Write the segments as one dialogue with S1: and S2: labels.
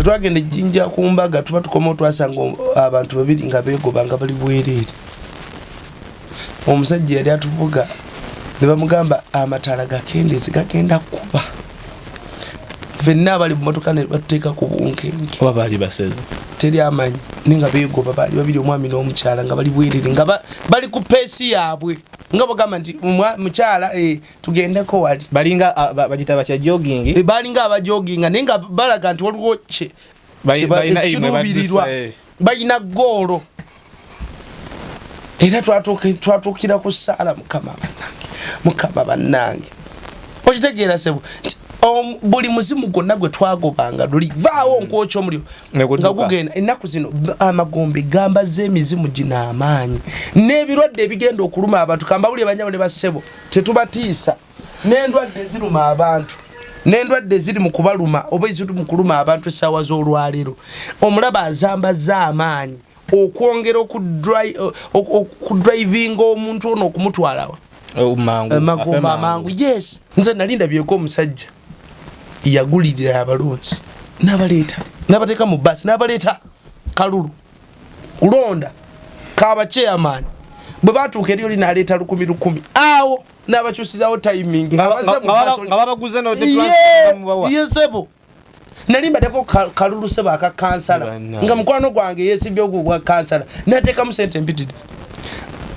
S1: twagenda ejjinja ku mbaga tuba tukoma twasanga abantu babiri nga beegoba nga bali bwereere. Omusajja yali atuvuga ne bamugamba amataala gagenda kuba. Ffenna abali mu motoka ne batuteeka ku bunkenke.
S2: Oba baali baseze.
S1: Teri amanyi ninga beegoba baali babiri omwami n'omukyala nga bali bwereere nga bali ku peesi yaabwe. Nga bagamba nti mukyala tugendeko wali.
S2: Balinga bagita batya jogging.
S1: Balinga abajoginga naye nga balaga nti waliwo balina goolo. Era twatuukira ku ssaala mukama bannange. Okitegeera sebo buli muzimu gwonna gwe twagobanga luli vaawo nkwokya omuliro nga gugenda ennaku zino amagombe gambaze emizimu gino amaanyi n'ebirwadde ebigenda okuluma abantu kambawulire banyabo ne bassebo tetubatiisa n'endwadde ziruma abantu n'endwadde ziri mu kubaluma oba eziri mu kuluma abantu essaawa z'olwaleero omulaba azambaza amaanyi okwongera okudrivinga omuntu ono okumutwalawa magombe amangu. Yes, nze nalinda byeko omusajja yagulirira abalonzi n'abaleeta mu basi n'abaleeta kalulu kulonda kaba chairman bwe batuuka eri oli n'aleeta 10,000 awo n'abakyusizawo timing
S2: nga babaguze
S1: yesebo nalimbaddeko kalulu sebo akakansala nga mukwano gwange yeesibye ogwo gwa kansala n'ateekamu sente mpitide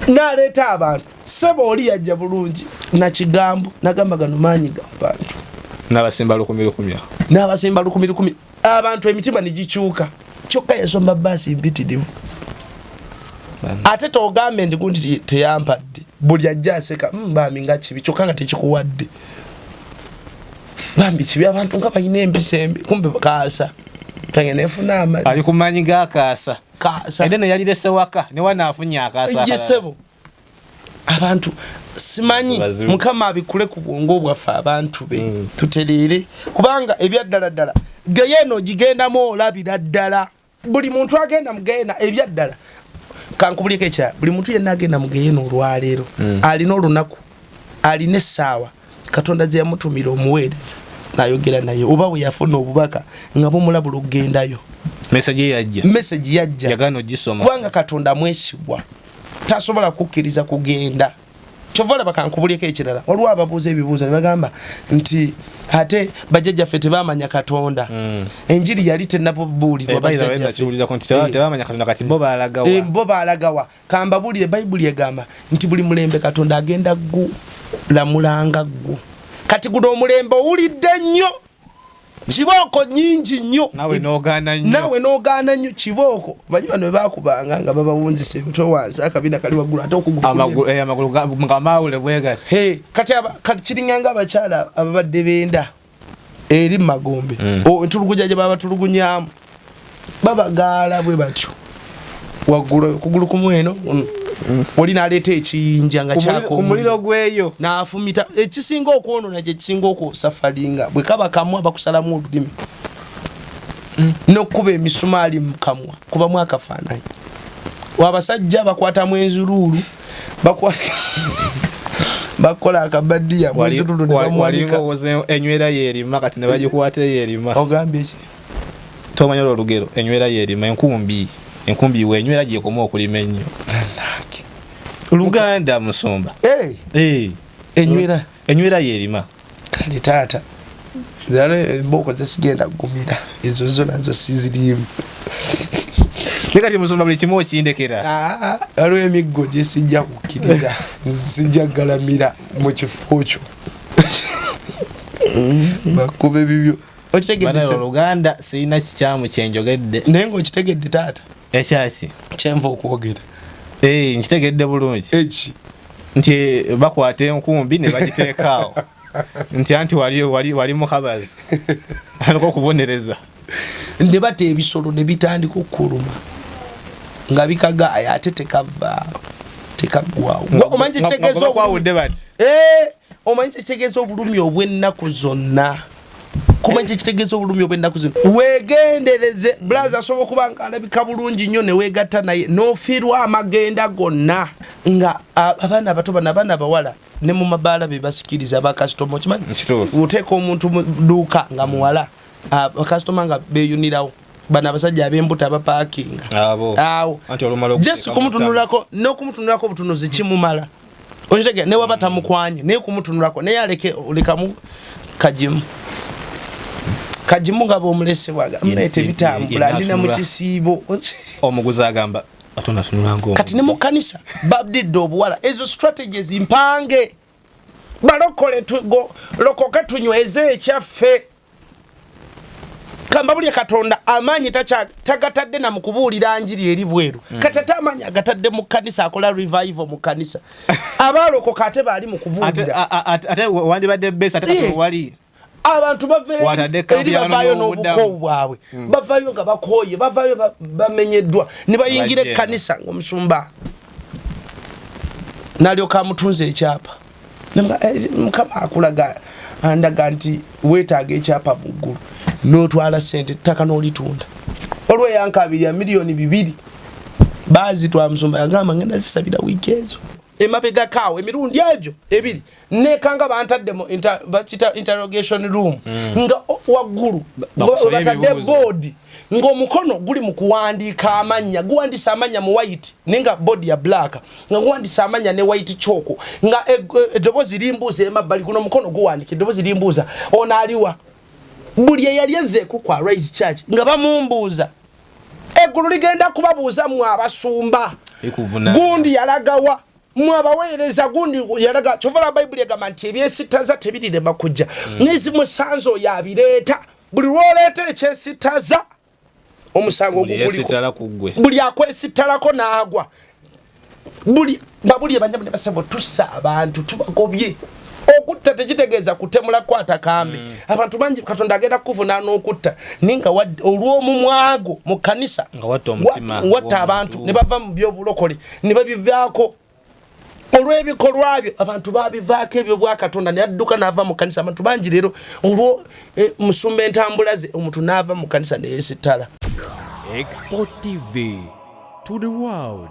S1: n'aleeta abantu sebo oli yajja bulungi nakigambo nagamba gano maanyi g'abantu
S2: n'abasimba 10,000
S1: n'abasimba 10,000 abantu emitima nigikyuka kyokka yasomba basi mpitirivu ate togambe ndi gundi teyampadde buli ajja aseka bambi nga kibi kyokka nga tekikuwadde bambi kibi abantu nga balina empisa embi kumbe kaasa tange nefuna amazzi
S2: ali kumanyi ga kaasa ende ne yalirese waka ne wanaafunya akaasa
S1: yesebo abantu simanyi mukama abikule ku bwongo bwaffe abantu be tutereere kubanga ebyaddala geyeno gigendamu olabira ddala buli muntu agenda mugenda ebyaddala kankubuliko ekya buli muntu yenna agenda mugeyeno olwaleero alina olunaku alina essaawa Katonda gye yamutumira omuweereza nayogera naye oba we yafuna obubaka nga bumulabula okugendayo message yajja
S2: yagano gisoma
S1: kubanga Katonda mwesigwa tasobola kukkiriza kugenda chovola bakankubuliko ekirala waliwo ababuuza ebibuuzo ne bagamba nti ate bajjajjaffe tebamanya Katonda enjiri yali tennabuulirwa
S2: tebamanya Katonda kati bo
S1: baalagawa kambabuulire Bayibuli egamba nti buli mulembe Katonda agenda gulamulanga ggu kati guno omulembe owulidde nnyo kibooko nyingi nnyo
S2: nawe
S1: n'ogaana nnyo kibooko baji bano bakubanga nga babawunzise emitwe wansi akabina kali waggulu ate
S2: amagulu nga mawule bwegasi
S1: kati kiringanga abakyala ababadde benda eri Magombe entulugunya gye baba tulugunyamu babagaala bwe batyo waggulu kugulu kumweno oli n'aleeta ekiyinja nga kyako
S2: omuliro gweyo
S1: n'afumita ekisinga okwonona gye kisinga okusafalinga bwe kaba kamwa bakusalamu olulimi n'okkuba emisumaali mu kamwa kubamu akafaananyi wabasajja bakwatamu enzuluulu bakola akabaddiya mu enzuluulu ne bamwanika
S2: enywera yeerima kati ne bagikwata yeerima
S1: ogambye ki
S2: tomanya olugero enywera yeerima enkumbi wenywera gyekoma okulima ennyo Luganda Musumba enywera yeerima
S1: kale taata zale mboko zesigenda gumira ezo zo nazo sizirimu
S2: nekati Musumba buli kimu okindekera
S1: waliwo emiggo gye sijja kukkiriza sijja galamira mu kifo kyo bakube bibyo
S2: okitegedde Luganda sirina kikyamu kyenjogedde
S1: naye ng'okitegedde taata
S2: ekyaki
S1: kyenva okwogera
S2: nkitegedde bulungi
S1: eki
S2: nti bakwata enkumbi ne bagiteekaawo nti anti wali mukabazi aliko okubonereza
S1: ne bata ebisolo ne bitandika okukuluma nga bikagaaya ate tekaggwawo omanyi kitegeeza obulumi obw'ennaku zonna kumanyi kitegeeza obulumi obw'ennaku zino weegendereze blaza asobola okuba nga alabika bulungi nnyo ne weegatta naye n'ofiirwa amagenda gonna nga abaana abato bano abaana abawala ne mu mabaala be basikiriza bakasitoma okimanyi oteeka omuntu mu dduuka nga muwala customer nga beyunirawo bana abasajja ab'embuto abaparkinga awo just kumutunulako n'okumutunulako obutunuzi kimumala onjege ne wabata mukwanye ne kumutunulako ne yaleke olekamu kajimu nga bomulese bwaga mnete bitambula ndina mu kisiibo
S2: omuguzi agamba atona sunulango
S1: kati ne mu kanisa babdidde obuwala ezo strategies mpange balokole tugo lokoka tunyweze ekyaffe kamba buli katonda amanyi tagatadde na mukubuulira njiri eri bweru katata amanyi agatadde mu kanisa akola revival mu kanisa abalokoka ate bali mu kubuulira
S2: ate wandi badde besa ataka wali
S1: abantu bavayo n'obukowu bwabwe bavayo nga bakoye bavayo bamenyeddwa ne bayingira ekkanisa ng'omusumba n'alyoka amutunza ekyapa mukama akulaga andaga nti weetaaga ekyapa mu ggulu n'otwala ssente ttaka n'olitunda olweyankabirya miliyoni 2 baazitwala musumba yagamba ngenda zisabira wiiki ezo emabega kaawe emirundi egyo 2 nekanga bantadde mu interrogation room nga waggulu batadde board ng'omukono guli mu kuwandiika amanya guwandisa amanya mu white nenga board ya black nga guwandisa amanya ne white choko nga edobozi limbuza emabbali kuno mukono guwandika edobozi limbuza ono aliwa buli eyalyezeeku kwa Rise Church nga bamumbuuza eggulu ligenda kubabuuza mu abasumba gundi yalagawa mwabaweereza gundi yalaga chovala Bible yagamba nti ebyesitaza tebirire bakujja nizi musanzo yabireeta buli lwoleeta ekyesitaza omusango
S2: oguliko
S1: buli akwesitalako naagwa buli abanyamu ne basebo tussa abantu tubagobye okutta tekitegeeza kutemula kwata kambi abantu bangi katonda agenda kuvuna n'okutta ninga olw'omumwago mu kanisa
S2: nga watta omutima
S1: watta abantu ne bava mu byobulokole ne babivaako olw'ebikolwa byo abantu babivaako ebyo bwa katonda ne adduka n'ava mu kanisa abantu bangi leero olwo musumba entambula ze omuntu n'ava mu kanisa ne yeesittala.
S3: Export TV to the world.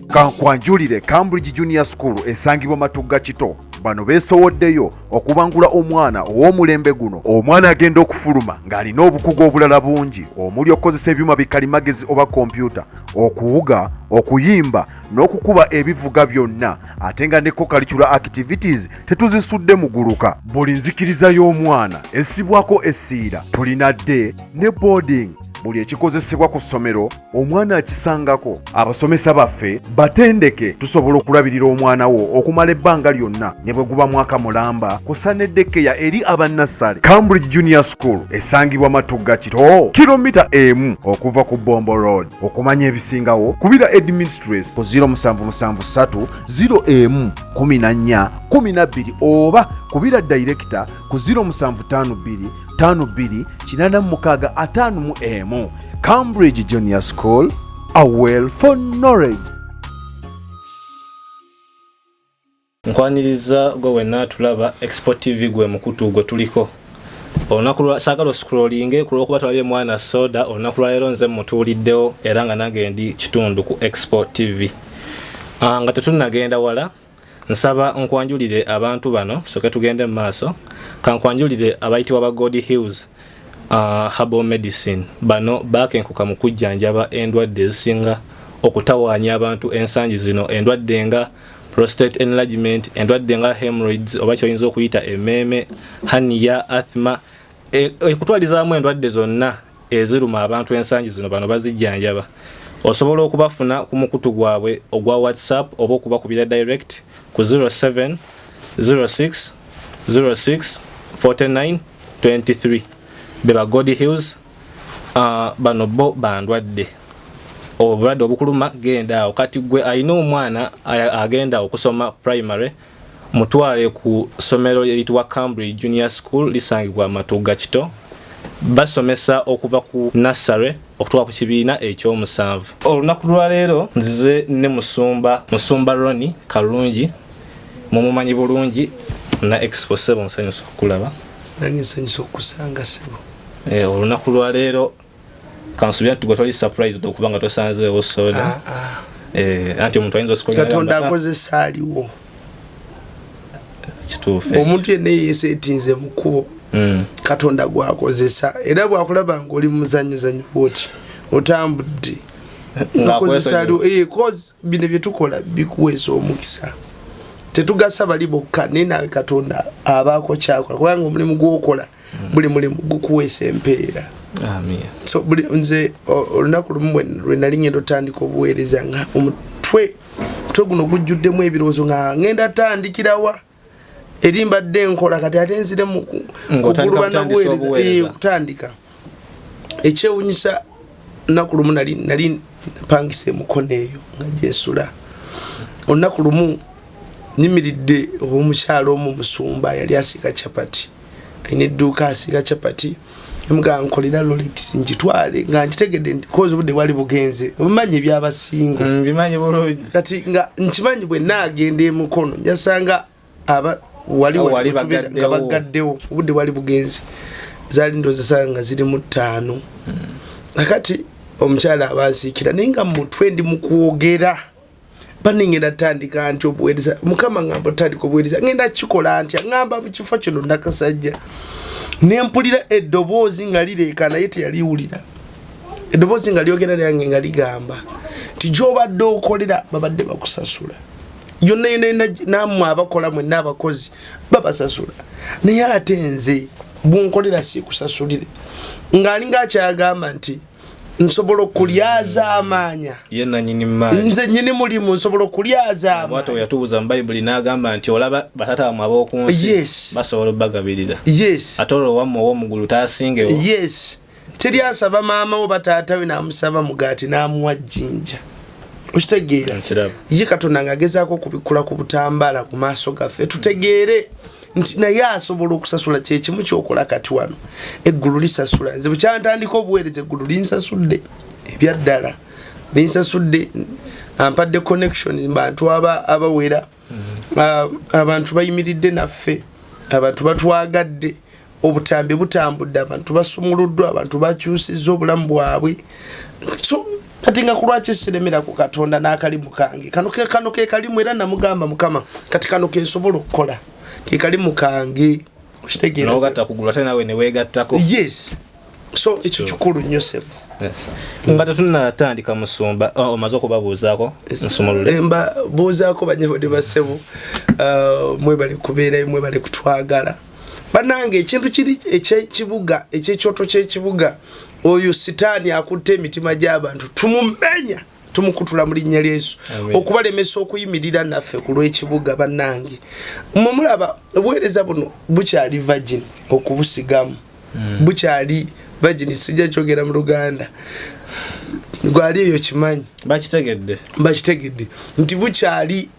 S4: Kankwanjulire Cambridge Junior School esangibwa Matugga Kito bano beesowoddeyo okubangula omwana ow'omulembe guno omwana agenda okufuluma ng'alina obukugu obulala bungi omuli okukozesa ebyuma bikalimagezi oba kompyuta okuwuga okuyimba n'okukuba ebivuga byonna ate nga ne co-curricular activities tetuzisudde muguluka buli nzikiriza y'omwana essibwako essiira tulina day ne boarding buli ekikozesebwa ku ssomero omwana akisangako abasomesa baffe batendeke tusobola okulabirira omwana wo okumala ebbanga lyonna ne bwe guba mwaka mulamba kusa neddekeya eri abannassale. Cambridge Junior School esangibwa Matugga Kito kilomita 1 okuva ku Bombo Road. Okumanya ebisingawo kubira administrator ku 0773 01 14 12 oba kubira director ku 0752 52 Cambridge Junior School, a well for knowledge.
S2: Nkwaniriza gwe wenna tulaba Export TV gwe mukutu gwe tuliko. Olunaku lwa sagalo scrolling kuba tulabye mwana soda olunaku lwa leero nze mutuuliddewo era nga nagendi kitundu ku Export TV. Nga tetunagenda wala nsaba nkwanjulire abantu bano soke tugende mu maaso kankwanjulire abayitibwa ba God Hills herbal medicine bano bakenkuka mu kujjanjaba endwadde ezisinga okutawaanya abantu ensangi zino endwadde nga prostate enlargement endwadde nga hemorrhoids oba kyoyinza okuyita emmeeme hernia asthma ekutwalizaamu endwadde zonna eziruma abantu ensangi zino bano bazijjanjaba osobola okubafuna ku mukutu gwabwe ogwa WhatsApp oba okubakubira direct ku 07 06 06 49 23 beba God Hills bano bo bandwadde obulwadde obukuluma genda awo kati gwe alina omwana agenda okusoma primary mutwale ku somero eriyitibwa Cambridge Junior School lisangibwa Matugga Kito basomesa okuva ku nursery okutwala ku kibiina ekyomusanvu. Olunaku lwa leero nzize ne musumba Roni Kalungi mumumanyi bulungi na Expo 7 nsanyusa okulaba
S1: nange nsanyusa okusanga sebo.
S2: Olunaku lwa leero kansubira tugotoli surprise okubanga tosanzeewo soda anti omuntu ayinza osikola
S1: Katonda akozesa aliwo
S2: kituufu
S1: omuntu yenna yeeseetinze mu kkubo Katonda gwakozesa era bwakulaba ng'oli muzannyo bwoti otambudde ngakozesa aliwo cause bino bye tukola bikuweesa omukisa tetugasa bali bokka naye naawe Katonda abaako kyakola kubanga omulimu gw'okola buli mulimu gukuweesa empeera.
S2: Amen.
S1: So nze olunaku lumu lwe nali ngenda otandika obuweereza nga omutwe guno gujjuddemu ebirowoozo nga ngenda tandikirawa eri mbadde nkola kati ate nzire mu kugulubana buweereza kutandika ekyewunyisa olunaku lumu nali napangisa emukono eyo nga gyesula olunaku lumu nyimiridde omukyalo omu musumba yali asiika capati ayina edduuka asiika capati mga nkolera Rolex njitwale nga nkitegedde koze budde wali bugenze omanyi byabasingo
S2: bimanyi bulungi
S1: kati nga nkimanyi bwe naagenda emukono njasanga aba wali bagaddewo budde wali bugenze zali ndoza nga ziri mu 5 akati omukyala abasiikira naye nga mutwe ndi mu kwogera paningenda tandika nti obuweereza mukama ngamba tandika obuweereza ngenda kikola ntya ngamba mu kifo kino nakasajja nempulira eddoboozi nga lireeka naye teyaliwulira eddoboozi nga lyogera lyange nga ligamba ti gy'obadde okolera babadde bakusasula yonna nammwe abakola mwenna abakozi babasasula naye ate nze bunkolera siikusasulire ng'alinga akyagamba nti nsobola okulyaza amaanya
S2: yenna nyini maanyi
S1: nze nyini mulimu nsobola okulyaza amaanya
S2: bwato yatubuza mu Bible n'agamba nti olaba batata bamwe ab'okunsi basobola obbagabirira atolo wamwe ow'omugulu taasingewo teryasaba maama wo bataata we n'amusaba mugaati n'amuwa jjinja okitegeera ye Katonda ng'agezaako okubikula ku butambaala ku maaso gaffe tutegeere nti naye asobola okusasula kyekimu kyokola kati wano eggulu lisasula nze bukyantandika obuweereza eggulu linsasudde ebyaddala linsasudde ampadde connection bantu abawera abantu bayimiridde naffe abantu batwagadde obutambi butambudde abantu basumuluddwa abantu bakyusizza obulamu bwabwe so kati nga kulwaki siremera ku Katonda n'akalimu kange kano ke kalimu era namugamba Mukama kati kano ke nsobola okukola kekalimu kange okitegeera n'ogatta kugula ate nawe ne weegattako
S1: so ekyo kikulu nnyo sebo
S2: nga tetunnatandika musumba omaze okubabuuzaako nsumulule
S1: mbabuuzaako banyabode basebo mwebale kubeerayo mwebale kutwagala bannange ekintu kiri ekyekibuga ekyekyoto ky'ekibuga oyo sitaani akutte emitima gy'abantu tumumenya tumukutula mu linnya lya Yesu okubalemesa okuyimirira naffe ku lw'ekibuga bannange mulaba obuweereza buno bukyali virgin okubusigamu bukyali virgin sijja kyogera mu Luganda gwali eyo kimanyi bakitegedde nti bukyali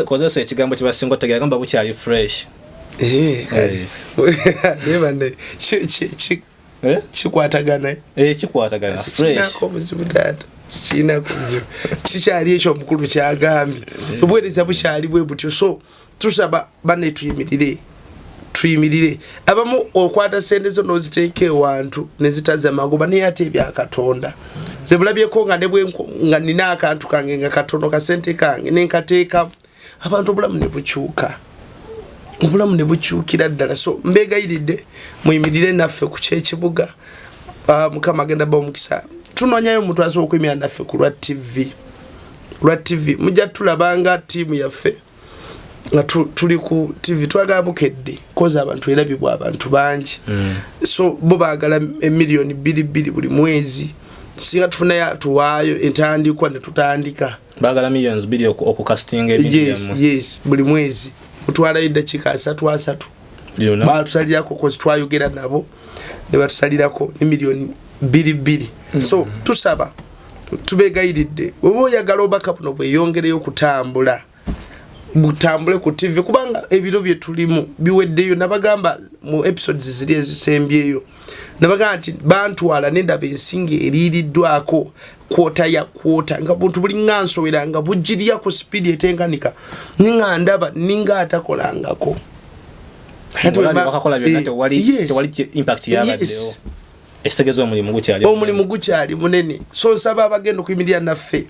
S2: kozesa ekigambo kibasinga otegeera gamba bukyali fresh
S1: nebane kikwatagana
S2: fresh
S1: obuzibu taata siina kuzibu kikyali ekyo omukulu kyagambye obuweereza bukyali bwe butyo so tusaba bane tuyimirire abamu okwata sente zo n'oziteeka ewantu ne zitaza magoba naye ate ebya Katonda ze bulabyeko nga nga nina akantu kange nga katono kasente kange nenkateeka abantu obulamu ne bukyukira ddala so mbeegayiridde muyimirire naffe ku kyekibuga Mukama agenda ba omukisa tunoonyayo omuntu asobola okuyimira naffe ku lwa TV mujja tulabanga ttiimu yaffe nga tuli ku TV twagala bukedde koza abantu erabibwa abantu bangi so bo baagala emiliyoni 2 buli mwezi singa tufuna yatuwaayo entandikwa ne tutandika
S2: baagala millions 2 okukastinga
S1: yes buli mwezi mutwala eddakiika 3 batusalirako kozi twayogera nabo ne batusalirako ne miliyoni 2 so tusaba tubeegayiridde oba oyagala obubaka buno bweyongereyo kutambula butambule ku TV kubanga ebiro bye tulimu biweddeyo nabagamba mu episodes ziri ezisembyeyo nabagamba nti bantwala n'endaba ensinga eriiriddwako kwota nga buntu buli ngansowera nga bujjirya ku speed etenkanika ninga ndaba ninga atakolangako
S2: wali impact yabaddeyo ekitegeeza
S1: omulimu gukyali munene so nsaba abagenda okuyimirira naffe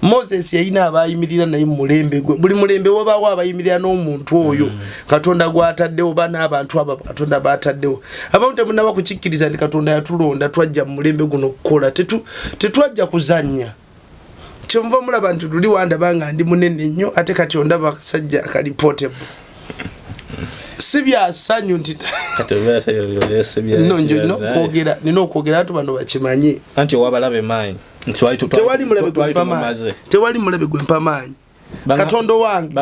S1: Moses yalina abayimirira naye mulembe gwe buli mulembe wabaawo abayimirira n'omuntu oyo Katonda gwataddewo bana abantu aba Katonda bataddewo abantu temunaba kukikkiriza ndi Katonda yatulonda twajja mu mulembe guno okukola tetwajja kuzannya kyemva mulaba nti luli wanda banga ndi munene nnyo ate kati ondaba akasajja akali portable sibya sanyu nti nino kwogera atu bano bakimanye
S2: anti owabalabe manyi
S1: tewali mulabe gwe mpamanyi Katonda wange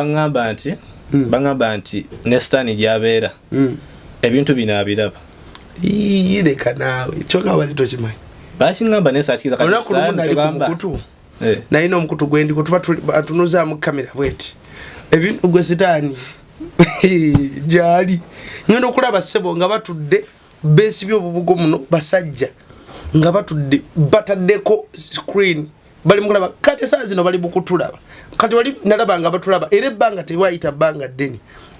S2: bangamba nti ne Stan gyabeera ebintu bino abiraba
S1: yireka nawe kyoka wali tokimanyi
S2: bakingamba nesakiza
S1: kati naye n'omukutu gwendi kutuba atunuzaamu kamera bweti ebintu gwe Sitaani jali ngendo okulaba ssebo nga batudde besibye obubugo muno basajja nga batudde bataddeko screen bali mukulaba kati saa zino bali bukutulaba kati wali nalaba nga batulaba era ebbanga tewayita bbanga ddeni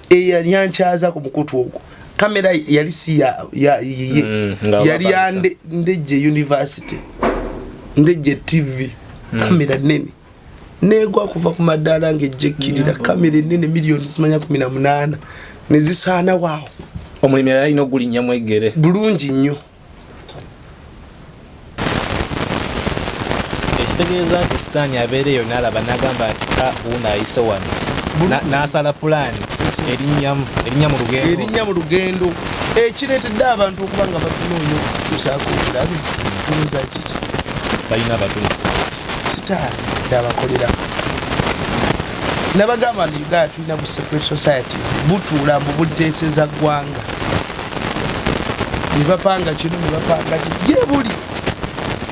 S1: eyali yankyaza ku mukutu ogwo kamera yali si yali yande Ndejje University Ndejje TV kamera nene negwa kuva ku madala ngejekirira kamera nene milioni zimanya 18 nezisaana waawo
S2: omulimi yalina ogulinya mwegere
S1: bulungi nnyo
S2: ekitegeeza nti Stan abeereyo n'alaba n'agamba nti uuna ayise wano n'asala pulaani erinnya mu lugendo ekireetedde abantu okuba nga batunoonya okutuusaako obulabe tuuza kiki balina abatuna
S1: Sitaani yabakolera nabagamba nti Uganda tulina bu secret societies butuula mbu buteeseza ggwanga nibapanga kino nibapanga kye buli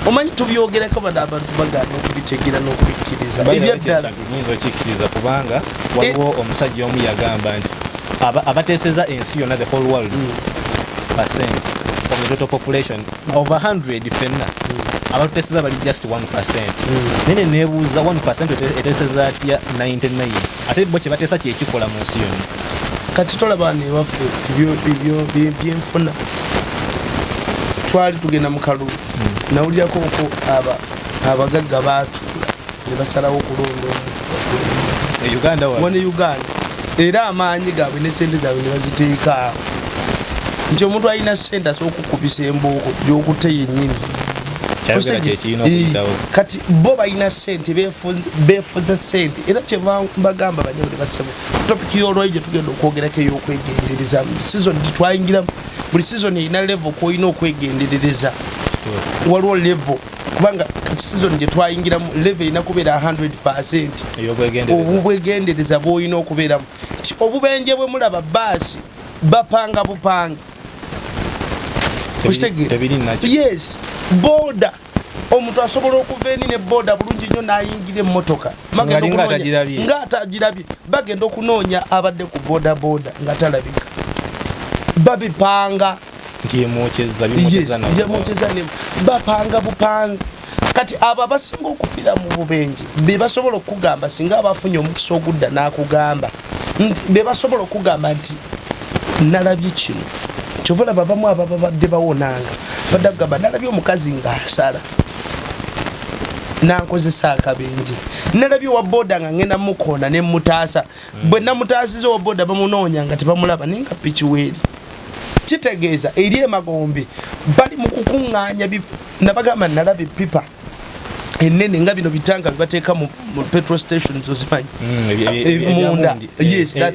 S1: omanyi tubyogerako bano abantu bagana okubitegera n'okubikkiriza
S2: ebyaddala nyinza okikkiriza kubanga waliwo omusajja omu yagamba nti abateeseza ensi yonna the whole world percent of the total population over 100 fenna abateeseza bali just 1%. Nene nebuuza 1% eteeseza atya 99 ate bo kye bateesa kyekikola mu nsi yonna
S1: kati tolaba ne waffe byenfuna twali tugenda mu kalulu nawulyako ko abagagga baatuula ne basalawo okulonda
S2: Uganda
S1: era amaanyi gaabwe ne sente zaabwe ne baziteeka awo nti omuntu alina sente as'okukubisa embooko gy'okutte yennyini kati bo balina sente beefuza sente era kyebagamba banyawule basebo topiki y'olwayo gye tugenda okwogerako ey'okwegendereza season twayingiramu buli season erina level kwolina okwegenderereza waliwo level kubanga kati season gye twayingiramu level erina kubeera 100% obubwegendereza bwolina okubeeramu nti obubenje bwe mulaba baasi bapanga bupanga yes boda omuntu asobola okuva eni ne boda bulungi nnyo n'ayingira emmotoka nga atagirabye bagenda okunoonya abadde ku boda nga talabika babipanga
S2: nti yemwokyeza
S1: bapanga bupanga kati abo abasinga okufiira mu bubenje be basobola okugamba singa abafunye omukisa ogudda n'akugamba be basobola okugamba nti nalabye kino kyovula babamu ababadde bawonanga badagamba nalabye omukazi ng'asala nankozesa akabenje nalabye wa boda nga ngenda mukoona ne mutaasa bwe namutaasiza wa boda bamunoonya nga tebamulaba ninga pichiweri kitegeeza eri emagombe bali mu kukuŋŋaanya nabagamba nalabye pipa enene nga bino bitanga bibateeka mu petrol stations ozimanyi munda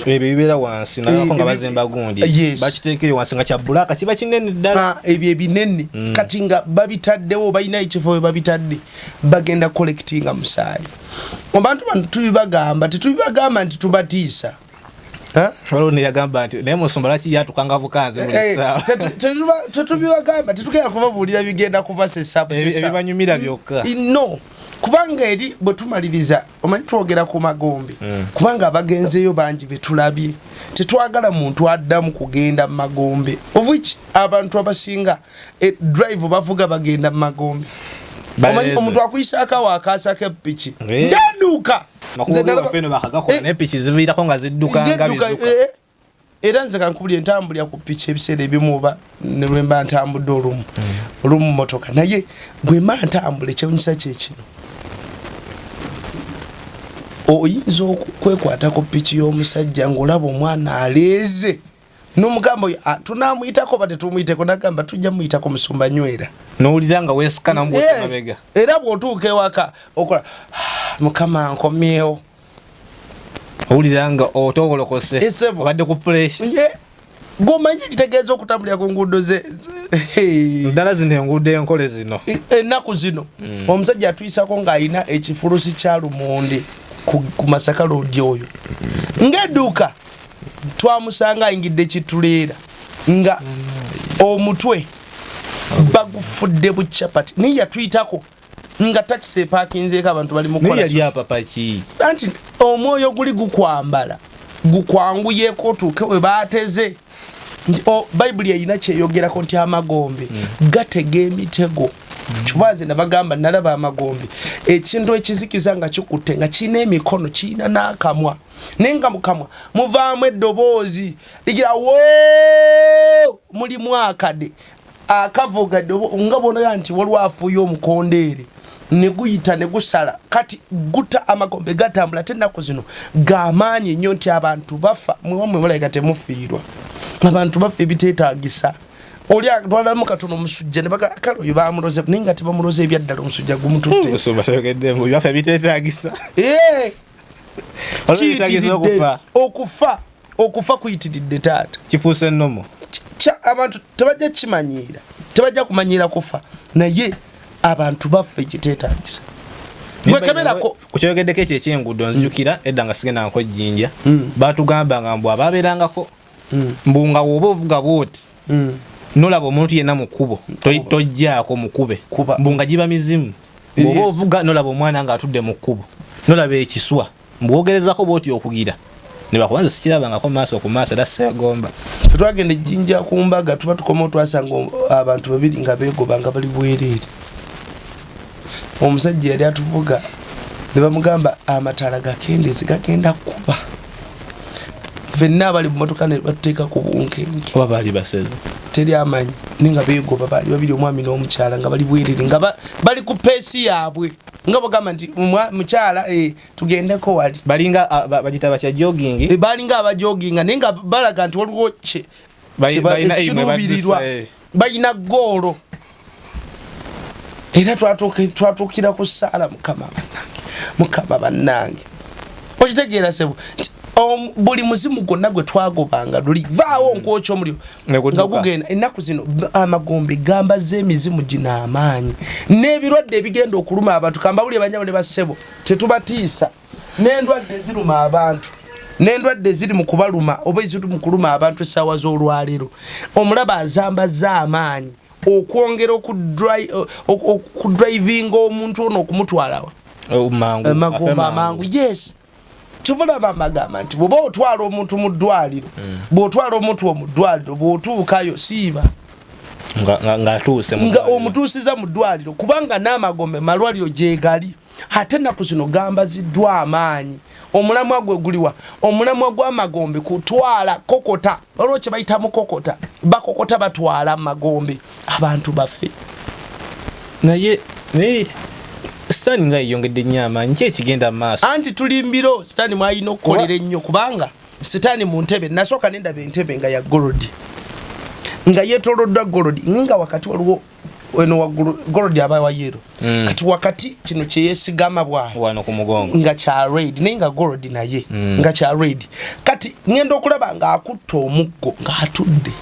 S2: ebibeera wansi nalako nga bazimba gundi bakiteekeyo wansi nga kya bulaka kiba kinene ddala
S1: ebyo ebinene kati nga babitaddewo balina ekifo we babitadde bagenda collectinga musaayi abantu bano tetubibagamba nti tubatiisa
S2: waliwo neyagamba nti naye musumba lwaki yatukanga bukanze buli ssaawa
S1: tetubibagamba tetugenda kubabuulira bigenda kubasesa
S2: ebibanyumira byokka
S1: no kubanga eri bwe tumaliriza omanyi twogera ku magombe kubanga abagenzeeyo bangi betulabye tetwagala muntu addamu kugenda mu magombe of which abantu abasinga drive bavuga bagenda mu magombe omanyi omuntu akuyisaako awo akaasako epiki njaduuka
S2: nepiki zibiirako nga zidduka nga bizuka
S1: era nze kankubulya entambulya ku piki ebiseera ebimuba ne lwemba ntambudde olumu motoka naye bwe mba ntambula ekyewunyisa kyekino oyinza okwekwata ku piki y'omusajja ng'olaba omwana aleeze n'omugamba oyo tunamuyitako bate tumuyiteko nagamba tujja muyitako musumba nywera
S2: n'owulira nga weesikana mu mabega
S1: era bw'otuuka ewaka okola mukama nkomyewo
S2: owulira nga otogolokose obadde ku pressure
S1: gomanyi kitegeeza okutambulira ku nguudo
S2: ddala zino enguudo enkole zino
S1: ennaku zino omusajja atuyisako ng'alina ekifulusi kya lumonde ku Masaka road oyo ng'edduuka twamusanga ayingidde kituleera nga omutwe bagufudde bucapati naye yatuyitako nga takisi epakinzeeko abantu bali mukola
S2: yali apapaki
S1: anti omwoyo guli gukwambala gukwanguyeko otuuke we baateze bayibuli erina kyeyogerako nti amagombe gatega emitego kibaze nabagamba nalaba amagombe ekintu ekizikiza nga kikutte nga kirina emikono kirina n'akamwa naye nga mukamwa muvaamu eddoboozi ligira wo mulimu akade akavogadde nga bonoya nti waliwo afuuye omukondeere ne guyita ne gusala kati guta amagombe gatambula tennaku zino gamaanyi ennyo nti abantu bafa mwewamwe mulayika temufiirwa abantu bafa ebiteetaagisa oli atwalamu katono omusujja ne kale oyo baamuloze naye nga tebamuloze ebyaddala omusujja gumututte
S2: bafa ebiteetaagisa
S1: okufa kuyitiridde taata
S2: kifuuse ennomo
S1: abantu tebajja kimanyiira tebajja kumanyiira kufa naye abantu baffe ekiteetaagisa gwekeberako
S2: ku kyogeddeko ekyo ekyenguudo nzijukira edda nga sigenda nko jjinja baatugambanga mbu abaabeerangako mbu nga woba ovuga bwoti nolaba omuntu yenna mu kkubo tojjaako mukube mbu nga giba mizimu bw'oba ovuga nolaba omwana nga atudde mu kkubo nolaba ekiswa mbwogerezako bwoti okugira ne bakubanza sikirabangako maaso ku maaso era seegomba
S1: twagenda ejjinja ku mbaga tuba tukomawo twasanga abantu babiri nga beegoba nga bali bwereere omusajja yali atuvuga ne bamugamba amataala gakendeeze gagenda kuba ffenna abali mu motoka ne batuteeka ku bunkenke
S2: oba baali baseze
S1: teri amanyi naye nga beegoba baali babiri omwami n'omukyala nga bali bwereere nga bali ku peesi yaabwe nga bagamba nti mukyala tugendeko wali
S2: balinga bagita batya jogging
S1: balinga abajoginga naye nga balaga nti waliwo ekiruubirirwa balina goolo era twatuukira ku ssaala mukama bannange okitegeera sebo buli muzimu gwonna gwe twagobanga luli vaawo nkwokya omuliro nga gugenda ennaku zino amagombe gambaza emizimu gino amaanyi n'ebirwadde ebigenda okuluma abantu kambawuli banyabo ne bassebo tetubatiisa n'endwadde eziruma abantu n'endwadde ziri mu kubaluma oba eziri mu kuluma abantu essaawa z'olwaleero omulaba azambaza amaanyi okwongera okudrivinga omuntu ono okumutwalawa magombe amangu yes tuvula bamagamba nti bw'oba otwala omuntu mu ddwaliro bw'otwala omuntu mu ddwaliro bw'otuukayo siiba nga omutuusiza mu ddwaliro kubanga n'amagombe malwaliro gyegali ate ennaku zino gambaziddwa amaanyi omulamwa gwe guliwa omulamwa gw'amagombe kutwala kokota waliwo kye bayita mu kokota bakokota batwala magombe abantu baffe
S2: naye Sitani nga yongedde nnyama nki ekigenda maaso
S1: anti tulimbiro Sitani mwalina okukolera ennyo kubanga Sitani mu ntebe nasooka nendaba entebe nga ya golodi nga yeetoloddwa golodi nga wakati waliwo weno wa golodi aba wa yero kati wakati kino kye yeesigama bw'ati
S2: wano ku mugongo
S1: nga kya red naye nga golodi naye nga kya red kati ngenda okulaba nga akutta omuggo ng'atudde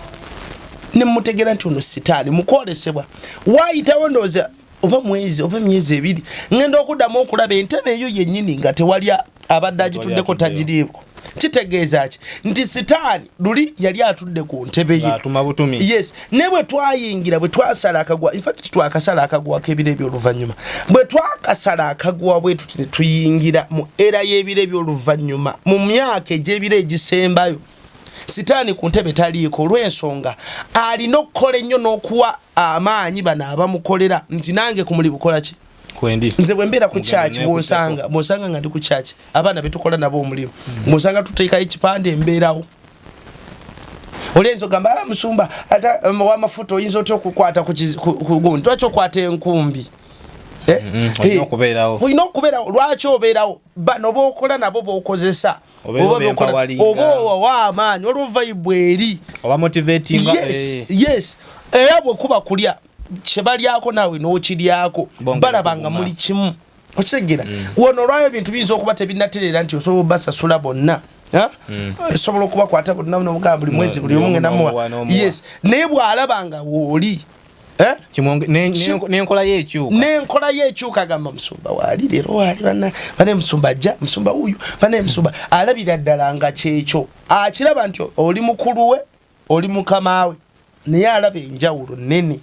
S1: ne mutegera nti ono Sitani mukwolesebwa waayitawo ndowooza oba mwezi oba myezi ebiri ngenda okuddamu okulaba entebe eyo yennyini nga tewali abadde agituddeko tagiriiko kitegeeza ki nti Sitani luli yali atudde ku ntebe ye
S2: atuma butumi
S1: yes ne bwe twayingira bwe twasala akagwa in fact twakasala akagwa k'ebiro eby'oluvannyuma bwe twakasala akagwa bwe tuyingira mu era y'ebiro eby'oluvannyuma mu myaka egy'ebiro egisembayo Sitani ku ntebe taliiko olw'ensonga alina okukola ennyo n'okuwa amaanyi bano abamukolera nti nange kumuli bukola ki
S2: kwendi
S1: nze bwe mbeera ku kyaki bw'osanga nga ndi ku kyaki abaana be tukola nabo omulimu bw'osanga tuteekayo ekipande embeerawo olenzo gamba musumba ata wa mafuta oyinza otyo okukwata ku gundi lwaki kwata enkumbi oyina okubeerawo lwaki obeerawo bano bokola nabo bokozesa oba wamaanyi olwo vibe eri
S2: oba motivating
S1: yes era bwe kuba kulya kyebalyako naawe n'okiryako balabanga muli kimu okitegera wono olwayo ebintu biyinza okuba tebinaterera nti osobola basasula bonna sobola okubakwata bonna nomugamba buli mwezi buli omu ngenamuwa yes naye bw'alabanga wooli
S2: n'enkola
S1: y'ekyuka gamba musumba waali leero waali bane musumba ajja musumba wuyu bane musumba alabira ddala nga kyekyo akiraba nti oli mukulu we oli mukama we naye alaba enjawulo nnene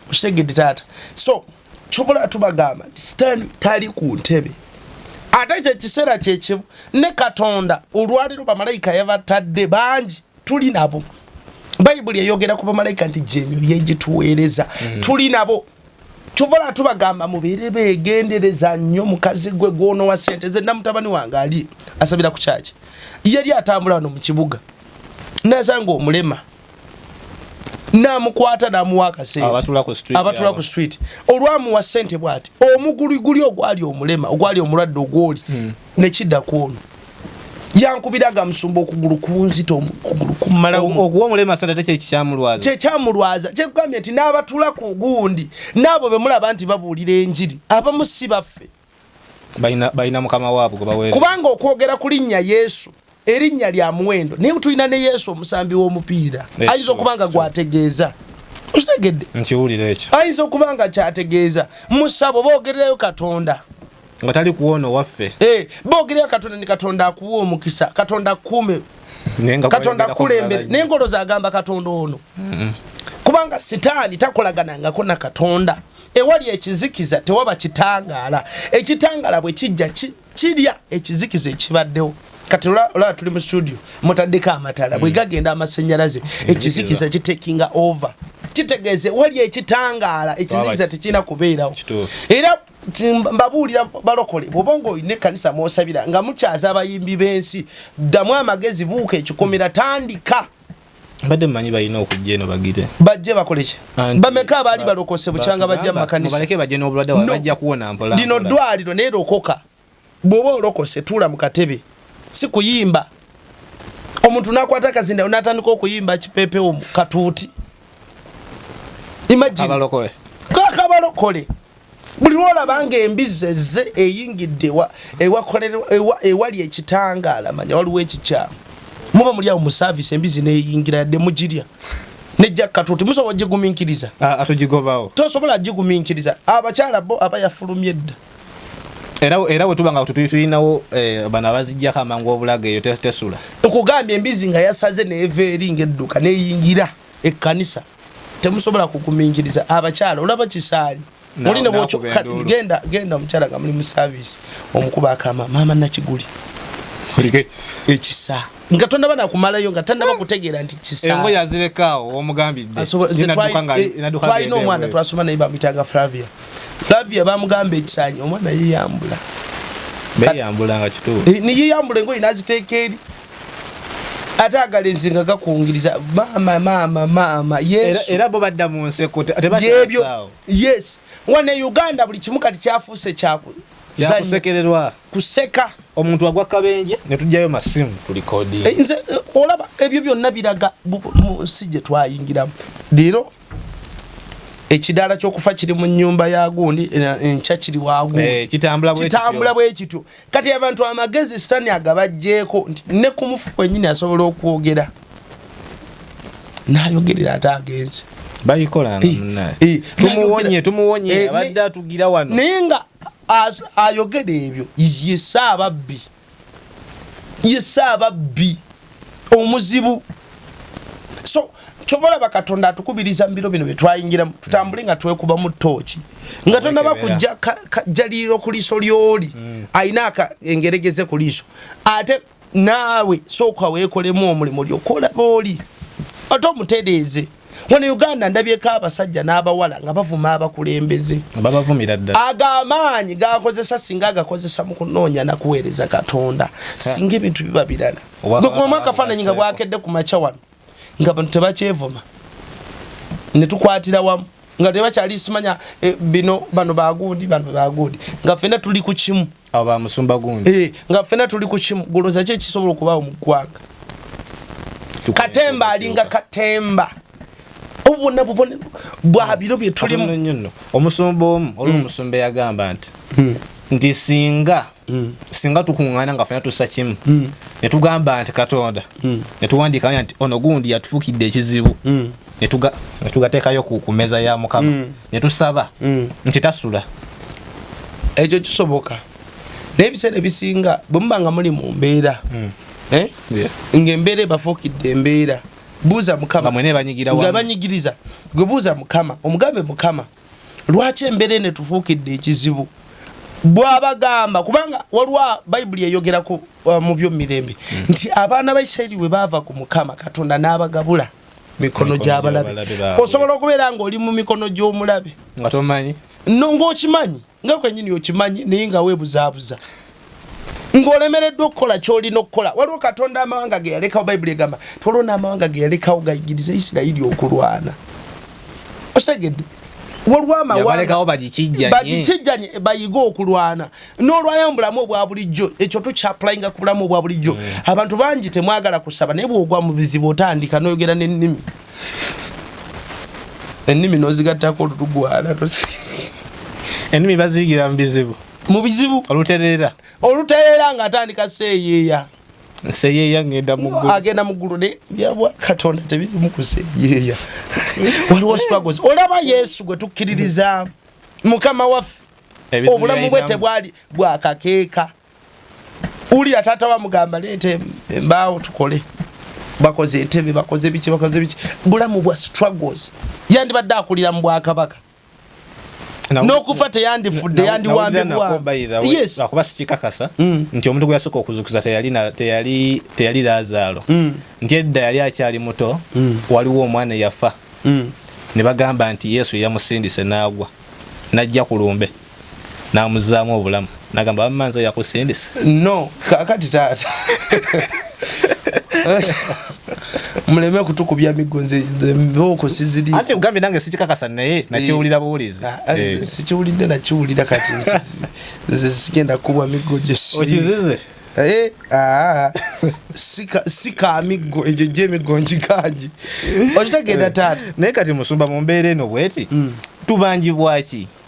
S1: okitegedde taata so kyobola tubagamba Sitaani tali ku ntebe ate kyekiseera kyekimu ne Katonda olwaliro bamalayika yabatadde bangi tuli nabo Bayibuli eyogera ku bamalayika nti gyemyo yegituweereza tuli nabo kyobola tubagamba mubeere beegendereza nnyo mukazi gwe gwono wa ssente ze namutabani wange ali asabira ku kyaki yali atambula wano mu kibuga nasanga omulema namukwata namuwa akasente abatula ku street olwamuwa ssente bwati omuguli ogwali omulema ogwali omulwadde ogwoli nekidda kwono yankubiraga musumba okugulu kunzito okugulu kumalawo
S2: okuwa omulema ssente
S1: kyamulwaza kyekugambye nti n'abatula ku gundi n'abo bemulaba nti babuulira enjiri abamu si baffe
S2: balina mukama waabwe gwe baweereza
S1: kubanga okwogera ku linnya Yesu erinnya lya muwendo naye tulina ne Yesu omusambi w'omupiira ayinza okubanga gwategeeza okitegedde
S2: nkiwulira ekyo
S1: ayinza okubanga kyategeeza musabo boogererayo Katonda
S2: nga tali kuwona waffe
S1: boogererayo Katonda ni Katonda akuwa omukisa Katonda akuume Katonda akulembere n'engolo zagamba Katonda ono kubanga Sitaani takolaganangako na Katonda ewali ekizikiza tewaba kitangaala ekitangaala bwe kijja kirya ekizikiza ekibaddewo kati ola tuli mu studio mutaddeko amatala bwe gagenda amasannyalaze ekizikiza kitekinga over kitegeeze wali ekitangaala ekizikiza tekina kubeerawo era mbabuulira balokole bw'obanga oyina ekkanisa mw'osabira nga mukyaza abayimbi b'ensi ddamu amagezi buuka ekikomera tandika
S2: mbadde mmanyi balina okujja eno bagire
S1: bajje bakoleki bameka abaali balokose bukyanga bajja mu makanisa
S2: baleke bajje n'obulwadde waabwe bajja kuwona mpola
S1: lino ddwaliro naye lokoka bw'oba olokose tuula mu katebe si kuyimba omuntu nakwata kazinda natandika okuyimba kipepewo mu katuuti imagine kabalokole buli lwolabanga embize ze eyingidde ewali ekitangaala manya waliwo ekikyamu muba muli awo mu service embizi neyingira yadde mugirya nejja katuuti musobola giguminkiriza
S2: atugigobawo
S1: tosobola giguminkiriza abakyala bo abayafulumye edda
S2: era bwe tuba nga tulinawo bano abazijjako amangu obulaga eyo tesula
S1: okugambya embizi nga yasaze neeva eringa edduka neyingira ekkanisa temusobola kuguminkiriza abakyala olaba kisaanyi muline bwokyo genda omukyala nga muli mu service omukuba akama maama nakiguli ekisa nga tonaba nakumalayo nga tannaba kutegeera nti kisa
S2: engo yazirekawo omugambidde
S1: twalina omwana twasoma naye bamuyitanga Flavia bamugamba ekisaanyi omwana yeyambula
S2: beyambulanga kituufu
S1: niyeyambula engoyi naziteeka eri ate agalenzi gakungiriza maama Yesu
S2: era bo badda mu nseko
S1: tebakyasaawo yes wane Uganda buli kimu kati kyafuuse
S2: yakusekererwa
S1: kuseka
S2: omuntu agwa kabenje ne tujjayo masimu tulikodi
S1: nze olaba ebyo byonna biraga mu nsi gye twayingiramu leero ekidala ky'okufa kiri mu nnyumba ya gundi enkya kiri wagundi kitambula bwe kityo kati abantu amagezi Sitaani agabajjeeko nti ne ku mufu kwennyini asobola okwogera n'ayogerera ate agenze
S2: bayikolanga munnaye tumuwonye abadde atugira wano
S1: naye nga ayogera ebyo ye saababbi omuzibu so chobola bakatonda atukubiriza mbiro bino betwayingira tutambule nga twekuba mu tochi nga tonda bakujja jaliro kuliso lyoli ainaka engeregeze kuliso ate nawe soka wekolemu omulimo lyokola boli ato mutedeeze wano Uganda ndabyeka abasajja n'abawala nga bavuma abakulembeze
S2: babavumira dda
S1: agamanyi gakozesa singa agakozesa mu kunoonya na kuweereza Katonda singa ebintu biba birala gwe mwaka fana nyinga bwakedde ku macha wano nga bantu tebakyevuma ne tukwatira wamu nga tebakyali simanya bino bano bagundi nga ffenna tuli ku kimu
S2: aba musumba gundi
S1: nga ffenna tuli ku kimu goloza kye kisobola okubaawo mu ggwanga Katemba alinga Katemba obona bubone bwabiro bye tulimu
S2: nnyo omusumba omusumba yagamba nti singa tukungana nga ffenna tussa kimu ne tugamba nti Katonda ne tuwandiika nti ono gundi yatufuukidde ekizibu ne tugateekayo ku meza ya Mukama ne tusaba nti tasula
S1: ekyo kisoboka n'ebiseera ebisinga bwe mubanga muli mu mbeera ng'embeera ebafuukidde embeera buuza Mukama nga banyigiriza gwe buuza Mukama omugambe Mukama lwaki embeera ne tufuukidde ekizibu bw'abagamba kubanga waliwo Bayibuli eyogera mu by'omumirembe nti abaana ba Isirayiri bwe baava ku Mukama Katonda n'abagabula mikono gy'abalabe osobola okubeera ng'oli mu mikono gy'omulabe
S2: nga tomanyi
S1: ng'okimanyi nga kwennyini okimanyi naye nga weebuzaabuza ng'olemereddwa okukola ky'olina okukola waliwo Katonda amawanga ge yalekawo Bayibuli egamba twaliwo n'amawanga ge yalekawo gayigiriza Isirayiri okulwana okitegedde waliwo amawanga bagikijjanye bayiga okulwana n'olwayo mu bulamu obwa bulijjo ekyo tukyapulayinga ku bulamu obwa bulijjo abantu bangi temwagala kusaba naye bw'ogwa mu bizibu otandika n'oyogera n'ennimi n'ozigattako olutugwana
S2: ennimi baziyigira mu bizibu olutereera nga
S1: atandika seeyeeya
S2: ngenda muggulu
S1: agenda muggulu ne byabwa Katonda tebirimu kuseeyeeya waliwo struggles olaba Yesu gwe tukkiririza Mukama waffe obulamu bwe tebwali bwakakeeka ulira taata wa mugamba leete embaawo tukole bakoze entebe bakoze biki bulamu bwa struggles yandibadde akulira mu Bwakabaka n'okufa teyandifudde yandiwambibwa
S2: yes akuba sikikakasa nti omuntu gwe yasooka okuzuukuza teyali Lazaalo nti edda yali akyali muto waliwo omwana yafa ne bagamba nti Yesu yamusindise n'agwa n'ajja ku lumbe n'amuzaamu obulamu n'agamba bamanza yakusindise
S1: no kakati taata muleme kutukubya migonze mboko sizidi
S2: ate ugambe nange sikikakasa naye nakiwulira buwulizi
S1: sikiwulidde nakiwulira kati sigenda kubwa migoje
S2: okizize
S1: sika amigo ejo je migonji kanji okitegenda taata
S2: naye kati musumba mu mbeera eno bweti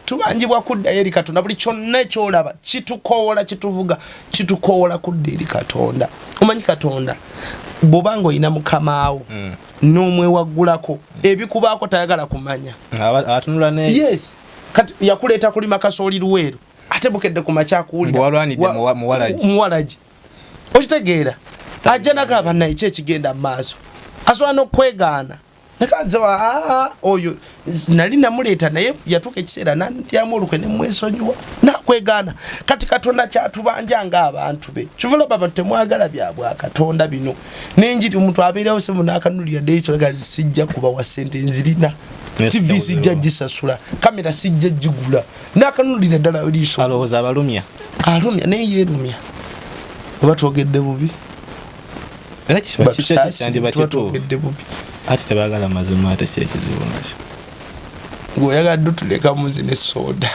S1: tubangibwa kudda eri Katonda buli kyonna ekyolaba kitukoola kituvuga kitukoola kudda eri Katonda omanyi Katonda bw'obanga oyina Mukamaawo n'omwewaggulako ebikubaako tayagala kumanya
S2: atunula ne
S1: yes kati yakuleeta kulima kasooli Luweero ate bukedde ku makya akuwulira
S2: bwalwanidde
S1: muwalagi okitegeera ajja nagamba naye ki ekigenda mu maaso asobola n'okwegaana nakanzewa oyo nali namuleeta naye yatuuka ekiseera nandyamu olukwe ne mwesonyiwa nakwegaana kati Katonda kyatubanja ng'abantu be kivulaba abantu temwagala bya Bwakatonda bino n'enjiri omuntu abeerawo semu n'akanulira deisogazi sijja kubawa ssente nzirina TV sijja gisasula kamera sijja gigula n'akanulira ddala liiso
S2: alowooza alumya
S1: naye yeerumya oba twogedde bubi
S2: era kiba
S1: twogedde bubi
S2: ati tebagala mazima ate kyekizibu nakyo
S1: ng'oyagadde otuleka muzi ne soda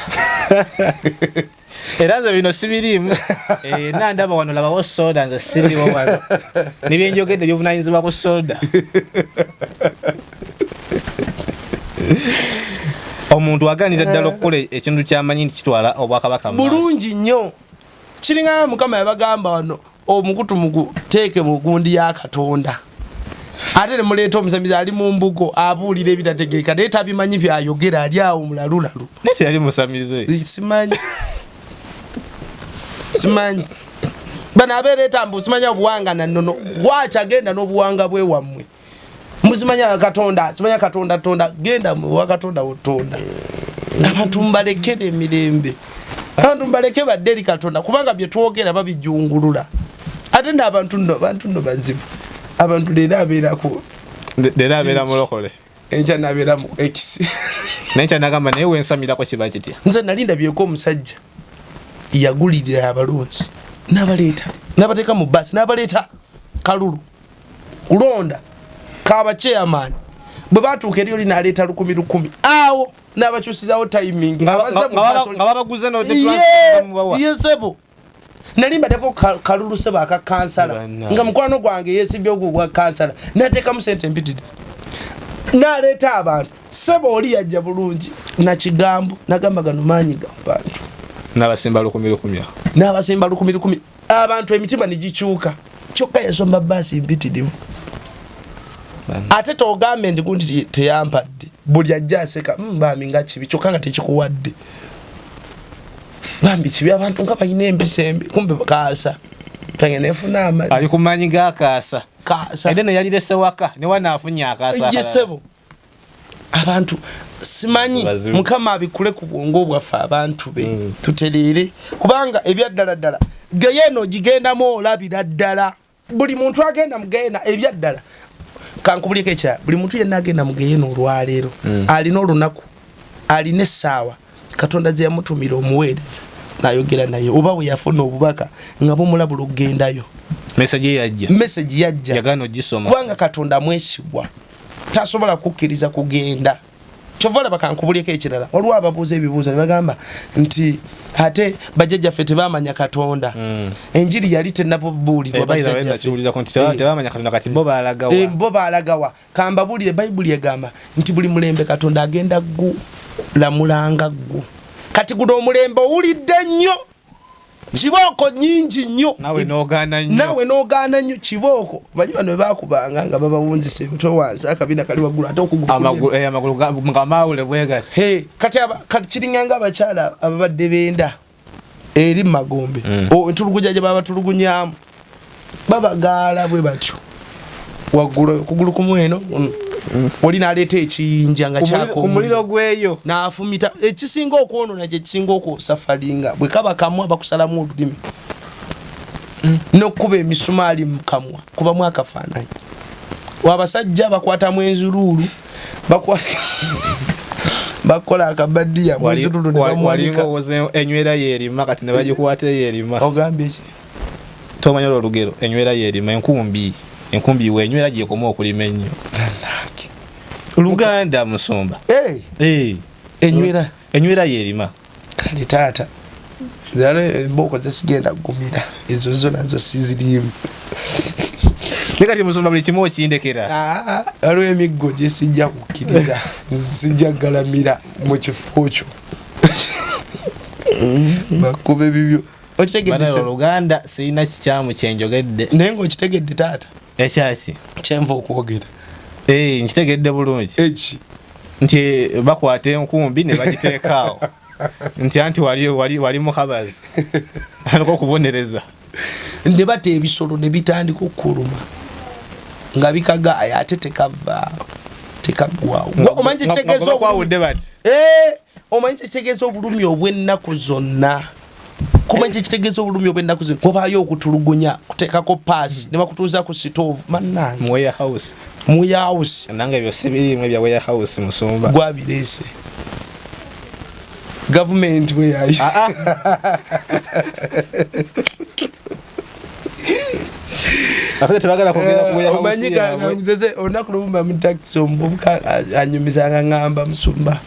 S2: era nze bino sibirimu nandaba wano labawo soda nze siriwo wano nebyenjogedde byovunanyizibwa ku soda omuntu aganira ddala okukola ekintu kyamanyi nti kitwala Obwakabaka
S1: bulungi nnyo kiringana Mukama yabagamba wano omukutu muguteeke mu gundi ya Katonda ate ne muleeta omusamizi ali mu mbugo abuulira ebitategeereka naye tabimanyi byayogera ali awo mulalulalu
S2: naye teyali musamize
S1: simanyi bano abeereeta mbu simanya obuwanga nannono gwakyagenda n'obuwanga bwe wammwe muzimanya Katonda simanya Katonda tonda genda wa Katonda otonda abantu mbalekere emirembe abantu mbaleke badde eri Katonda kubanga bye twogera babijungulula ate n'abantu nno bazibu abantu leero abeera
S2: mulokole
S1: enkya nabeera mu X
S2: nenkya nagamba naye wensamirako kiba kitya
S1: nze nali ndabyeko omusajja yagulirira abalonzi n'abaleeta n'abateeka mu basi n'abaleeta kalulu kulonda kaba chairman bwe batuuka eri oli n'aleeta 10,000 awo n'abakyusizawo timing
S2: ngababaguze
S1: yesebo nali mbaddeko kalulu sebo aka kansala nga mukwano gwange yeesibye ogwo gwa kansala nateekamu sente mpitide n'aleeta abantu sebo oli yajja bulungi nakigambo nagamba gano maanyi g'abantu
S2: n'abasimba 10,000
S1: n'abasimba 10,000 abantu emitima nigikyuka kyokka yasomba baasi mpitirivu ate togambe ndi gundi teyampadde buli ajja aseka bambi nga kibi kyokka nga tekikuwadde bambi kibi abantu nga balina empisa embi kumbe kaasa tange nefuna amazzi
S2: ali kumanyi ga kaasa ede ne yalirese waka ne wanaafunya akaasa
S1: yesebo abantu simanyi mukama abikule ku bwongo bwaffe abantu be tutereere kubanga ebyaddala geyeno gigendamu olabira ddala buli muntu agenda mugenda ebyaddala kankubuliko ekya buli muntu yenna agenda mugeyeno olwaleero alina olunaku alina essaawa katonda gye yamutumira omuweereza n'ayogera naye oba bwe yafuna obubaka nga bumulabula okugendayo message yajja
S2: yagana ogisoma
S1: kubanga katonda mwesigwa tasobola kukkiriza kugenda kyovala bakankubuliko ekirala waliwo ababuuza ebibuuzo ne bagamba nti ate bajjajjaffe tebamanya katonda enjiri yali tennabuulirwa bo baalagawa kambabuulire bayibuli egamba nti buli mulembe katonda agenda gulamulanga ggu kati guno omulembe owulidde nnyo kibooko nyingi nnyo
S2: nawe
S1: n'ogaana nnyo kibooko baji bano bwe baakubanga nga babawunzisa emitwe wansi akabina kali waggulu ate
S2: amagulu nga maawule bwegasi
S1: kati kiringanga abakyala ababadde benda eri Magombe entulugunya gye baba batulugunyamu babagaala bwe batyo waggulu kugulu kumweno oli n'aleeta ekiyinja nga
S2: kumuliro gweyo
S1: n'afumita ekisinga okwonoona kye kisinga okusafalinga bwe kaba kamwa bakusalamu olulimi n'okkuba emisumaali mu kamwa kubamu akafaananyi wabasajja bakwatamu enzuluulu bakola akabaddiya mwezuluulu ne bamwanika
S2: enywera yeerima kati ne bagikwata yeerima
S1: ogambye ki
S2: tomanyi olugero enywera yeerima enkumbi wenywera gyekoma okulima ennyo Luganda musumba enywera yeerima
S1: kale taata zale emboko zesigenda kugumira ezo zo nazo sizirimu
S2: nekati musumba buli kimu okindekera
S1: waliwo emiggo gye sijja kukkiriza sijja galamira mu kifo kyo bakube bibyo
S2: okitegedde Luganda sirina kikyamu kyenjogedde
S1: naye ng'okitegedde taata
S2: ekyaki
S1: kyenva okwogera
S2: nkitegedde bulungi
S1: eki
S2: nti bakwata enkumbi ne bagiteekaawo nti anti wali mukabazi aliko okubonereza
S1: ne bata ebisolo ne bitandika okukuluma nga bikagaaya ate tekavaawo tekaggwawo omanyi kyekitegeza obulumi obw'ennaku zonna kumanyi kyekitegeza obulumi obw'ennaku zonna wabaayo okutulugunya kuteekako paasi ne bakutuuza ku sitoovu mannange mu warehouse
S2: nange ebyo si birimu ebya warehouse musumba
S1: gwabireese gavumenti bwe yayo
S2: ate tebagala kwogera ku warehouse
S1: omanyi kanzeze olunaku lumu mu taxi omuvubuka anyumizanga ngamba musumba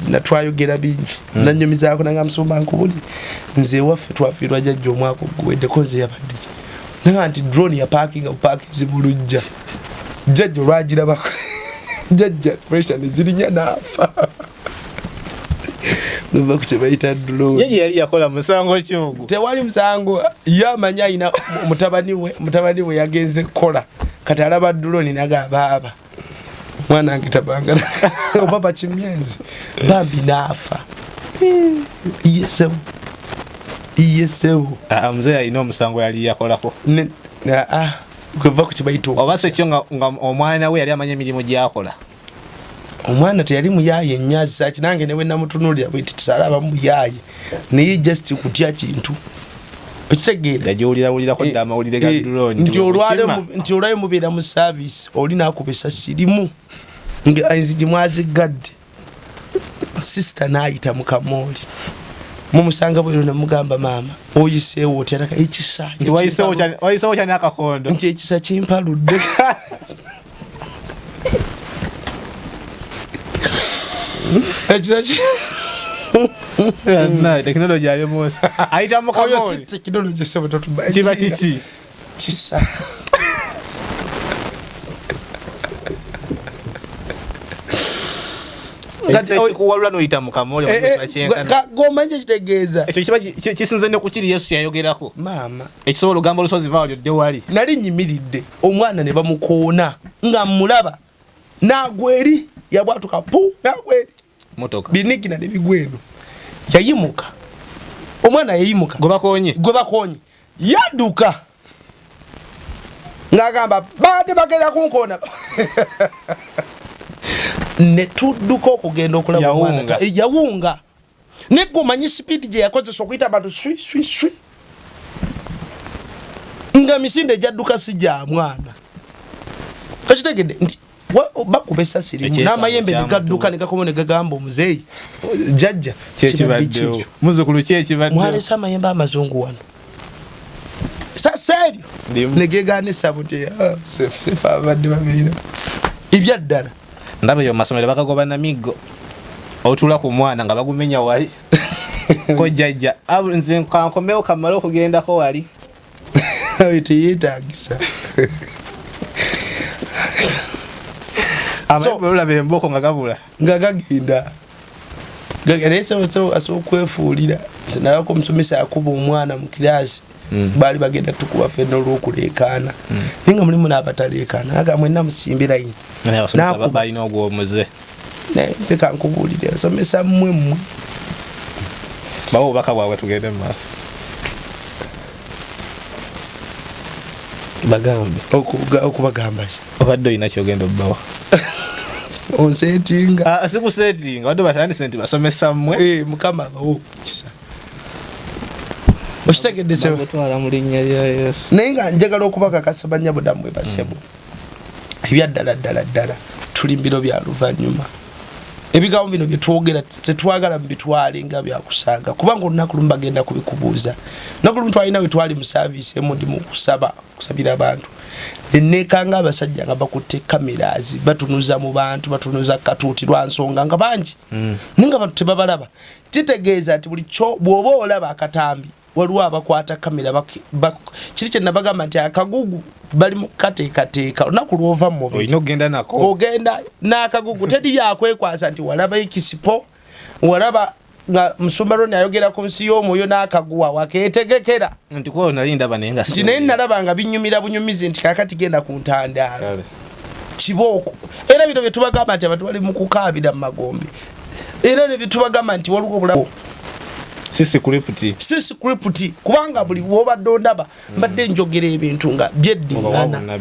S1: natwayogera bingi nanyumizaako nanga musumba nkubuli nze waffe twafiirwa jjajja omwaka oguweddeko nze yabadde ki nanga nti drone ya parkinga buparkinzi bulujja jjajja olwagirabako jjajja pressure nezirinya naafa ngava ku kye bayita drone
S2: ye yali yakola musango kyogo
S1: tewali musango ye amanyi alina mutabani we yagenze kukola kati alaba drone nagamba aba mwana wange tabangana obaba kimyenzi bambi naafa iyesebu
S2: mzee alina omusango yali yakolako
S1: kweva ku kibaito
S2: oba se kyo nga omwana we yali amanya emirimu gyakola
S1: omwana teyali muyaye nnyazi kinange newe namutunulira bwiti tisalaba muyaye naye just kutya kintu okitegeera
S2: yajiwulirako dda amawulire ga drone
S1: nti olwayo mubeera mu service oli nakubesa sirimu nga enzigi mwazigadde sister naayita mu kamooli mumusanga bwero namugamba mama oyiseewo otyalaka ekisa
S2: nti wayiseewo kyani akakondo
S1: nti ekisa kimpaludde
S2: teknology ali Musa ayita mu kamoli
S1: teknology sebo totuba
S2: kiba kiki
S1: kisa
S2: kuwalula noyita mu kamoli
S1: gomanje kitegeeza
S2: ekyo kiba kisinze ne kukiri Yesu yayogerako
S1: maama
S2: ekisobola ogamba olusozi vaawo lyodde wali
S1: nali nyimiridde omwana ne bamukoona nga mulaba nagweri yabwatuka pu nagweri
S2: motoka
S1: binigina ne bigweno yayimuka omwana yayimuka
S2: gwe bakonye
S1: yaduka ngagamba bade bagenda kunkoona ne tudduka okugenda okulaba omwana yawunga negumanyi speed gye yakozesa okuyita abantu swi nga misinde jadduka si gya mwana kakitegedde nti bakuba essasi limu n'amayembe negadduka negakoma ne gagamba omuzeeyi jjajja
S2: kyekibaddewo muzukulu kyekibaddewo
S1: mwalesa amayembe amazungu wano sasa eryo negeganisa buti sefa abadde babeera ebyaddala
S2: ndaba eyo masomero bakagoba na migo otula ku mwana nga bagumenya wali ko jjajja nze kankomewo kamala okugendako wali
S1: teyetagisa
S2: amayembe emboko nga gabula
S1: nga gagenda asobola okwefuulira nalako omusomesa akuba omwana mu kirasi bali bagenda tukuba ffenna olw'okuleekaana naye nga mulimu n'abataleekaana naga mwenna musimbirayo
S2: balina ogwomuze
S1: naye nze kankubuulire asomesa mmwe
S2: bawa obubaka bwabwe tugende mu maaso
S1: bagambe okubagamba ki
S2: obadde olina kyogenda obbawa
S1: onsetinga
S2: sikusetinga wadde batandise nti basomesa mmwe
S1: mukama abawo kisa okitegedde
S2: sebetwala mu linnya lya Yesu
S1: naye nga njagala okubakakasa banyabudamu bwe basebo ebyaddala tuli mbiro bya luvannyuma ebigambo bino byetwogera tetwagala mbitwale nga byakusaaga kubanga olunaku lumu bagenda kubikubuuza olunaku lumu twalina we twali mu saavisi emu ndi mu kusabira abantu nekanga abasajja nga bakutte kamerazi batunuza mu bantu batunuza katuuti lwa nsonga nga bangi naye nga bantu tebabalaba kitegeeza nti buli kyo bw'oba olaba akatambi waliwo abakwata kamera kiri kye nabagamba nti akagugu bali mu kateekateeka olunaku lwova mu
S2: olina okugenda nako
S1: ogenda n'akagugu teri byakwekwasa nti walaba ekisipo walaba nga Musumbaroni ayogera ku nsi y'omwoyo n'akaguwa wakeetegekera
S2: nti kwa nali ndaba naye nga
S1: nti naye nalaba nga binyumira bunyumizi nti kakati genda ku ntandaalo kibooko era bino bye tubagamba nti abantu bali mu kukaabira mu magombe era ne bye tubagamba nti waliwo obulamu
S2: sisi kriputi kubanga buli wobadde ondaba mbadde njogera ebintu nga byeddiŋŋana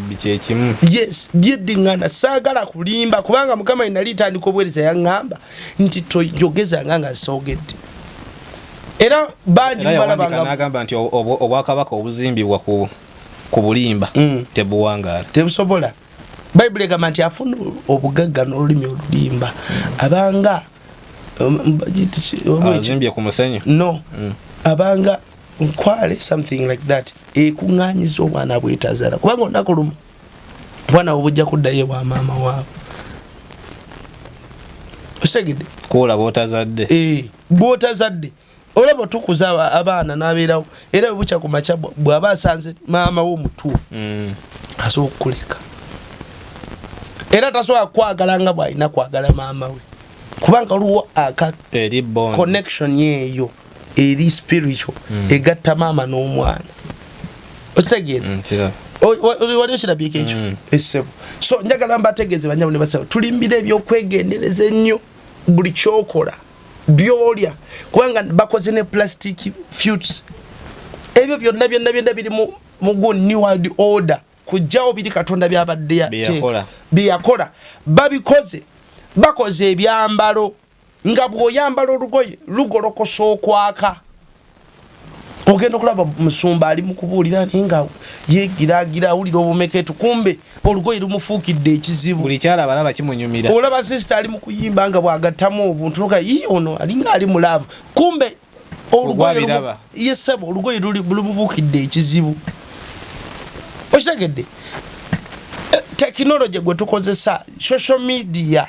S2: yes byeddiŋŋana saagala kulimba kubanga mukama inali tandika obuweereza yaŋŋamba nti tojogezanga nga soogedde era bangi balabanga n'agamba nti obwakabaka obuzimbibwa ku bulimba tebuwangaala
S1: tebusobola bayibuli egamba nti afuna obugagga n'olulimi olulimba abanga
S2: azimbye ku musenyu
S1: abanga nkwale something like that ekuŋŋaanyiza omwana bwetazala kubanga olunaku lumu obwana bwe bujja kuddayo bwa maama waabwe osegedde
S2: kuola
S1: bwotazadde olaba tukuza abaana n'abeerawo era bwe bukya ku makya bw'aba asanze maama we omutuufu asobola okukuleka era tasobola kwagala nga bw'alina kwagala maama we kubanga luwo connection yeeyo eri spiritual egatta maama n'omwana otegeera wali okirabyeko ekyo essebo so njagala mbategeeze banyabo ne basaba tulimbira ebyokwegendereza ennyo buli kyokola byolya kubanga bakoze ne plastic foods ebyo byonna biri mu good new world order kujjawo biri Katonda byabadde byakola babikoze bakoze ebyambalo nga bw'oyambala olugoye lugolokosa okwaka ogenda okulaba musumba ali mu kubuulira naye nga yegiragira awulira obumeketu kumbe olugoye lumufuukidde ekizibu
S2: buli kyala balaba kimunyumira
S1: olaba sisita ali mu kuyimba nga bwagattamu obuntu noka ono alinga ali mulaavu kumbe yesebo olugoye bulumubukidde ekizibu okitegedde technology gwe tukozesa social media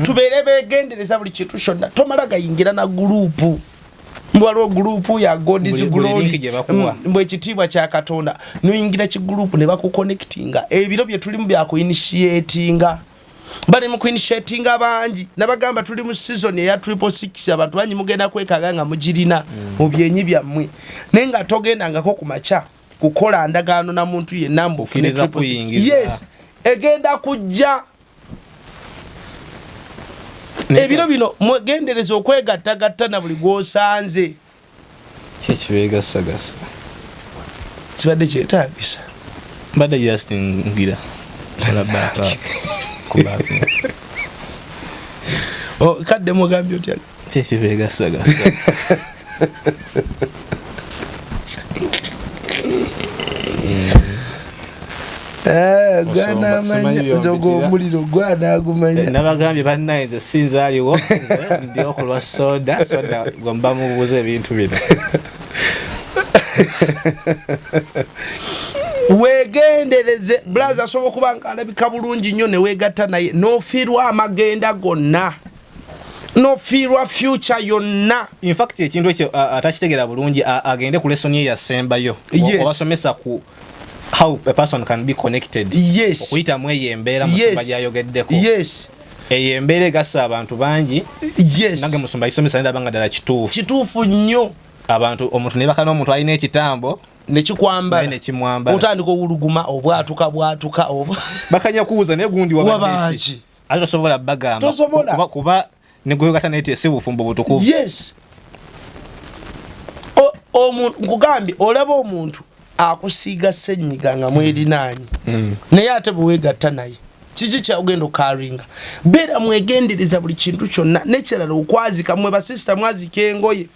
S1: tubeere begendereza buli kintu kyonna tomala gayingira na gurupu mbwaliwo gurupu ya God's Glory mbwe ekitiibwa kya Katonda noyingira kigurupu ne bakuconnectinga ebiro bye tulimu bya kuinitiatinga bali mu kuinitiatinga bangi nabagamba tuli mu season ya 666 abantu bangi mugenda kwekaga nga mugirina mu byenyi byammwe nenga togenda ngako kumacha kukola ndagaano na muntu yenna mbufune 666 yes egenda kujja ebiro bino mwegendereza okwegattagatta na buli gwosanze
S2: kyekibeegasagasa
S1: kibadde kyetaagisa
S2: mbadde just ngira kalabaka kubaka
S1: kadde mugambye otya
S2: kyekibeegasagasa
S1: gwana manya zogo omuliro gwana agumanya
S2: nabagambye bannaye nze sinzaaliwo ndi okulwa soda gomba mubuuza ebintu bino
S1: wegendereze blaza asobola kuba nga alabika bulungi nnyo ne weegatta naye n'ofiirwa amagenda gonna n'ofiirwa future yonna
S2: in fact ekintu ekyo atakitegera bulungi agende ku lesson ye yasembayo obasomesa ku how a person can be connected
S1: yes
S2: okuyita mu eyembeera musumba gyayogeddeko
S1: yes
S2: eyembeera egasa abantu bangi
S1: yes
S2: nange musumba kisomesa ndaba ddala
S1: kituufu nnyo
S2: abantu omuntu ne bakana omuntu alina ekitambo
S1: nekimwambala otandika owuluguma obwatuka oba
S2: bakanya kubuuza naye gundi
S1: wabaki
S2: ate tosobola bagamba kuba negwegata naye si bufumbo butukuvu
S1: yes omuntu nkugambye olaba omuntu akusiiga ssenyiga nga mwerinanyi naye ate bwewegatta naye kiki kyagenda okaringa beera mwegendereza buli kintu kyonna nekirala okwazika mwe basisita mwazika engoye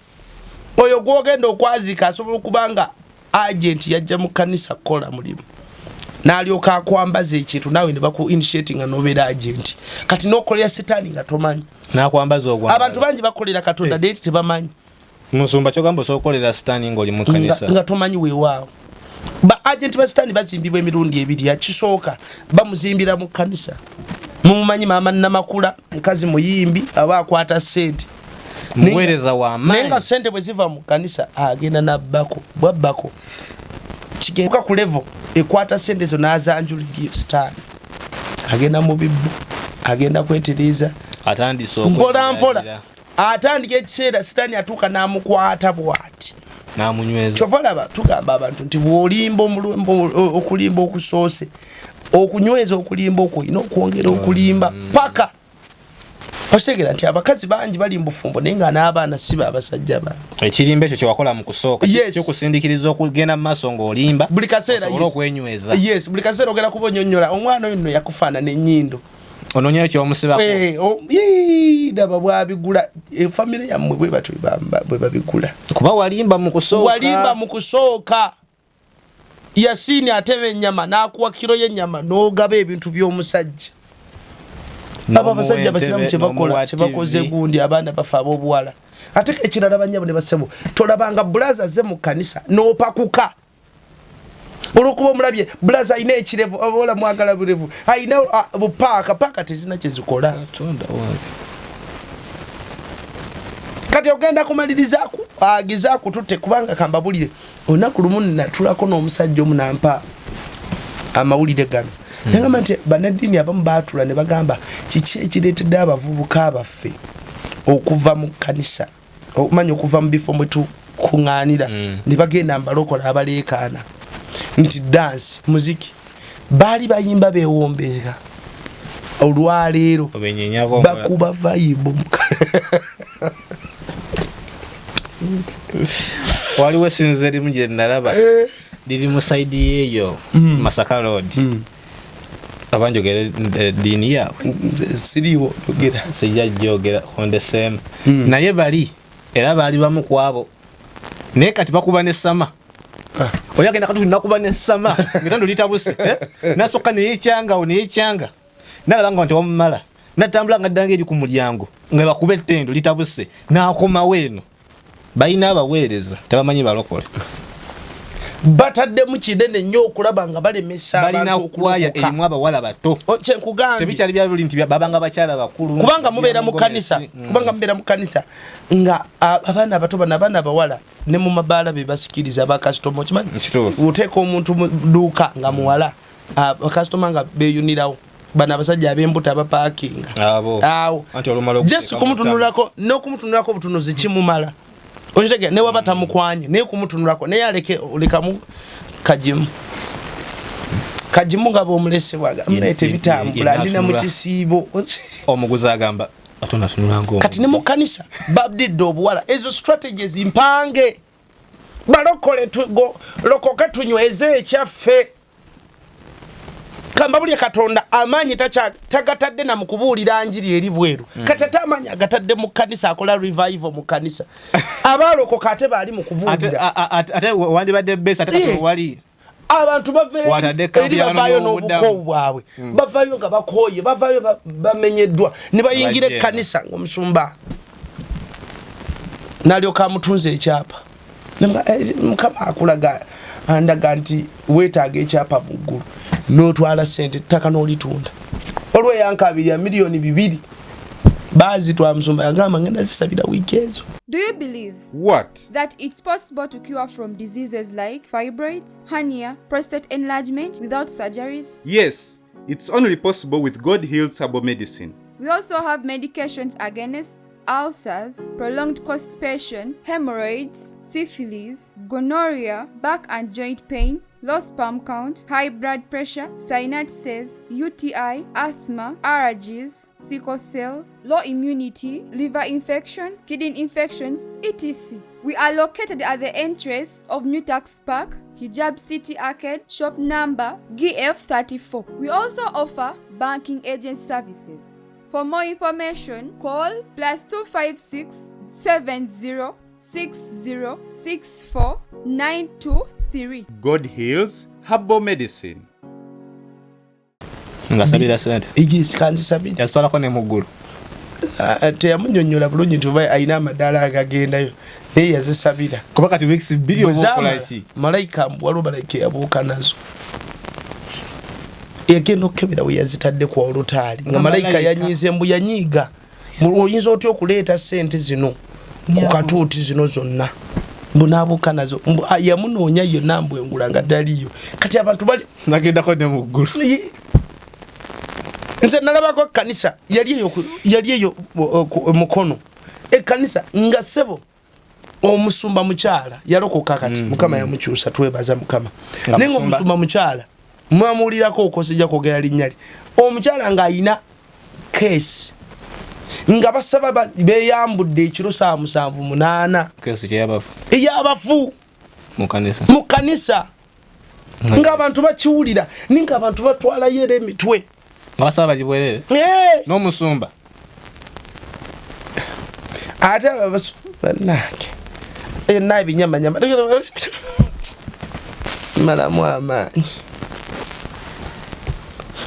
S1: oyo gwogenda okwazika asobola okubanga agent yajja mu kanisa kukola mulimu n'alyoka akwambaza ekintu naawe ne baku initiating nga nobeera agent kati n'okolera sitaani nga tomanyi
S2: n'akwambaza ogwambala
S1: abantu bangi bakolera Katonda deeti tebamanyi
S2: musumba kyogamba osobola okukolera sitaani ng'oli mu kanisa
S1: nga tomanyi weewaawo ba agent ba sitaani bazimbibwa emirundi ebiri yakisooka bamuzimbira mu kanisa mumumanyi maama Namakula mukazi muyimbi aba akwata ssente
S2: muweereza w'amaanyi
S1: nenga ssente bwe ziva mu kanisa agenda nabbako bwabbako kigenda ku level ekwata ssente zo n'azanjulira sitaani agenda mu bibbo agenda kwetereza mpola atandika ekiseera sitaani atuuka n'amukwata bw'ati
S2: n'amunyweza
S1: kyova laba tugamba abantu nti bw'olimba okulimba okusoose okunyweza okulimba okwo olina okwongera okulimba paka okitegera nti abakazi bangi bali mbufumbo naye nga n'abaana si baabasajja bange
S2: ekirimba ekyo kyewakola mu kusooka kyokusindikiriza okugenda mu maaso ng'olimba
S1: buli kaseera
S2: osobola okwenyweza
S1: yes buli kaseera ogenda kuba onyonnyola omwana oyo nno yakufaanana ennyindo
S2: ononyayo kyomusibako
S1: daba bwabigula efamire yammwe bwe batyo bwe babigula
S2: kuba walimba mu kusooka Yasini atebe ennyama n'akuwa kiro y'ennyama n'ogaba ebintu by'omusajja aba basajja basiramu kyebakoze gundi abaana bafa ab'obuwala ate ekirala bannyabo ne basebo tolabanga bulaza ze mu kanisa n'opakuka olwokuba omulabye bulaza ayina ekirevu obola mwagala burevu ayina paaka tezina kyezikola kati ogenda kumalirizaku agizaku tutte kubanga kambabulire olunaku lumu natulako n'omusajja omu nampa amawulire gano nagamba nti banaddiini abamu baatula ne bagamba kiki ekireetedde abavubuka baffe okuva mu kanisa okumanya okuva mu bifo mwe tukuŋŋaanira ne bagenda mbalokola abaleekaana nti dansi muziki baali bayimba beewombeera olwaleero bakuba vayibu waliwo esinza erimu gye nalaba liri mu saidi yeeyo Masaka Road abanjogera eddiini yaabwe
S1: siriwo yogera
S2: sijja jjogera on the same naye bali era baali bamu ku abo naye kati bakuba n'essama oyo agenda kati nakuba n'essama ng'etando litabuse nasokka neyekyanga nalaba nga nti wamumala natambula nga ddanga eri ku mulyango nga bakuba ettendo litabuse n'akomawo eno bayina abaweereza tebamanyi balokole
S1: batadde mu kinene nnyo okulaba nga balemesa
S2: balina okuwaya erimu abawala bato
S1: kyenkugambye
S2: tebikyali byabuli nti babanga bakyala bakulu
S1: kubanga mubeera mu kanisa nga abaana abato bana abaana abawala ne mu mabaala be basikiriza bakasitoma okimanyi uteeka omuntu mu dduuka nga muwala bakasitoma nga beeyunirawo bana abasajja ab'embuto abapaakinga awo just kumutunulako n'okumutunulako obutunuzi kimumala okitegera ne waba tamukwanye naye kumutunulako naye olekamu kajimu nga bw'omulesebwaga mulaete bitambula ndina mu kisiibo
S2: omuguzi agamba atonatunulanga
S1: kati ne mu kanisa babdidde obuwala ezo strategies mpange balokole lokoka tunyweze ekyaffe kamba buli katonda amanyi tagatadde na mukubuulira njiri eri bweru katata amanyi agatadde mu kanisa akola revival mu kanisa abalokoka ate bali mu kubuulira
S2: ate wandibadde besa ate wali
S1: abantu bavayo n'obukowu bwabwe bavayo nga bakoye bavayo bamenyeddwa ne bayingira ekkanisa ng'omusumba n'alyoka amutunza ekyapa mukama akulaga andaga nti weetaaga ekyapa mu ggulu n'otwala ssente ttaka n'olitunda olweyankabirya miliyoni 2 bazitwala musumba yagamba ngenda zisabira wiiki ezo.
S5: Do you believe that it's possible to cure from diseases like fibroids, hernia, prostate enlargement without surgeries?
S6: Yes, it's only possible with God Heals Herbal Medicine.
S5: We also have medications against ulcers, prolonged constipation, hemorrhoids, syphilis, gonorrhea, back and joint pain, low sperm count, high blood pressure, sinuses, UTI, asthma, allergies, sickle cells, low immunity, liver infection, kidney infections, etc. We are located at the entrance of New Tax Park, Hijab City Arcade, shop number GF34. We also offer banking agent services. For more information, call +256 70 60 64 923.
S6: God Heals Herbal Medicine.
S2: Ngasabira sente.
S1: Yes, kanzisabira.
S2: Yasitwalako ne muggulu.
S1: Teyamunnyonnyola bulungi nti oba alina amadaala agagendayo naye yazisabira.
S2: Kuba kati weeks 2 obukola ki?
S1: Malayika waliwo malayika yabuuka nazo. Yagenda okukebera we yazitadde kwa olutaali nga malayika yanyize mbu yanyiiga oyinza otya okuleeta ssente zino ku katuuti zino zonna mbu naabuuka nazo yamunoonya yonna mbwengula nga ddaliyo kati abantu bali
S2: nagendako ne mu ggulu
S1: nze nalabako kanisa yali eyo mukono ekkanisa nga ssebo omusumba mukyala yalokoka kati mukama yamukyusa twebaza mukama naye nga omusumba mukyala mwamuulirako okosijja kwogera linnya lye omukyala ng'ayina keesi nga basaba beeyambudde ekiro 7:78
S2: keesi ky'abafu
S1: ey'abafu mu kanisa ng'abantu bakiwulira ninga abantu batwalayo era emitwe
S2: nga basaba bagibwerere n'omusumba
S1: ate abasumba nange enna ebinyamanyama malamu amaanyi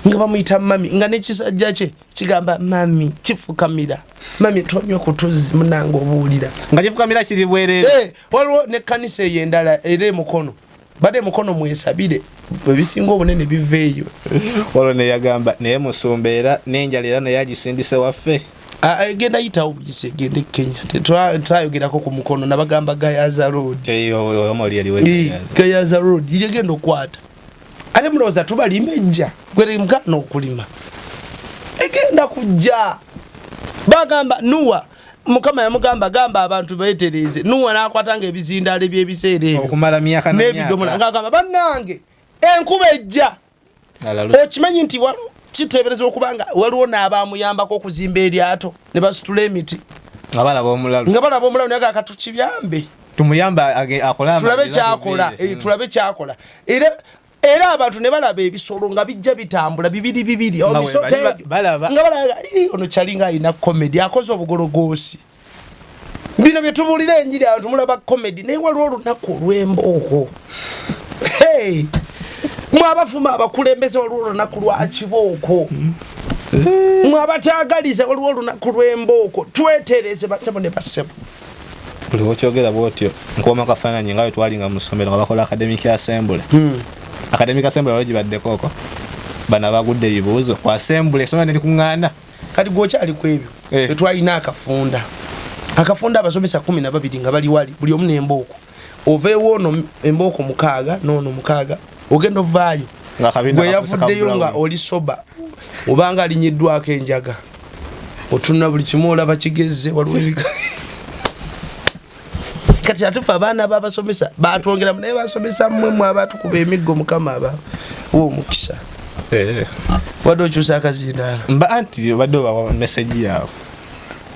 S1: nga bamuyita mami nga nekisajja kye kigamba mami kifukamira mami tonywa kutuzi munange obuulira
S2: nga kifukamira kiri bwerere
S1: waliwo nekkanisa eyo endala era emukono bade mukono mwesabire ebisinga obunene biveeyo
S2: olwo neyagamba naye musumba era n'enjala era naye agisindise waffe
S1: genda yitawo buyise gende Kenya tetwayogerako ku mukono nabagamba Gayaza Road Gayaza Road ije genda okwata ate mulowooza tubalima ejja gwere mukano okulima egenda kujja bagamba Nuwa mukama yamugamba gamba abantu beetereze Nuwa n'akwatanga ebizindalo by'ebiseera ebyo
S2: okumala myaka na myaka
S1: n'ebidomola ngagamba bannange enkuba ejja okimanyi nti kiteebereza okubanga waliwo n'abamuyambako okuzimba eryato ne basitula emiti
S2: nga balaba omulalu
S1: naye akatukibambe
S2: tumuyamba akola
S1: tulabe kyakola era abantu ne balaba ebisolo nga bijja bitambula bibiri omisoteejo nga balaba ono kyalinga alina komedi akoze obugologoosi bino bye tubuulira enjiri abantu mulaba komedi naye waliwo olunaku olw'embooko mwabafuma abakulembeze waliwo olunaku lwa kibooko mwabataagaliza waliwo olunaku lw'embooko twetereze batabo ne basebo
S2: Uliwo kyogera bwotyo nkoma kafananyi ngayo twalinga mu ssomero nga bakola academic assembly. Academic assembly wajibadde koko. Bana bagudde ebibuuzo ku assembly essomero ne kuŋŋaana.
S1: Kati gwokyali ku ebyo twalina akafunda abasomesa 12 nga bali wali buli omu n'embooko oveewo ono embooko 6 n'ono 6 ogenda ovaayo bwe yavuddeyo nga oli soba obanga alinyiddwako enjaga otunula buli kimu olaba kigezze waliwo kati atufa abaana b'abasomesa baatwongeramu naye basomesa mmwe abatukuba emiggo mukama aba w'omukisa wadde okyusa akazindaala
S2: mba anti badde obawa message yaabwe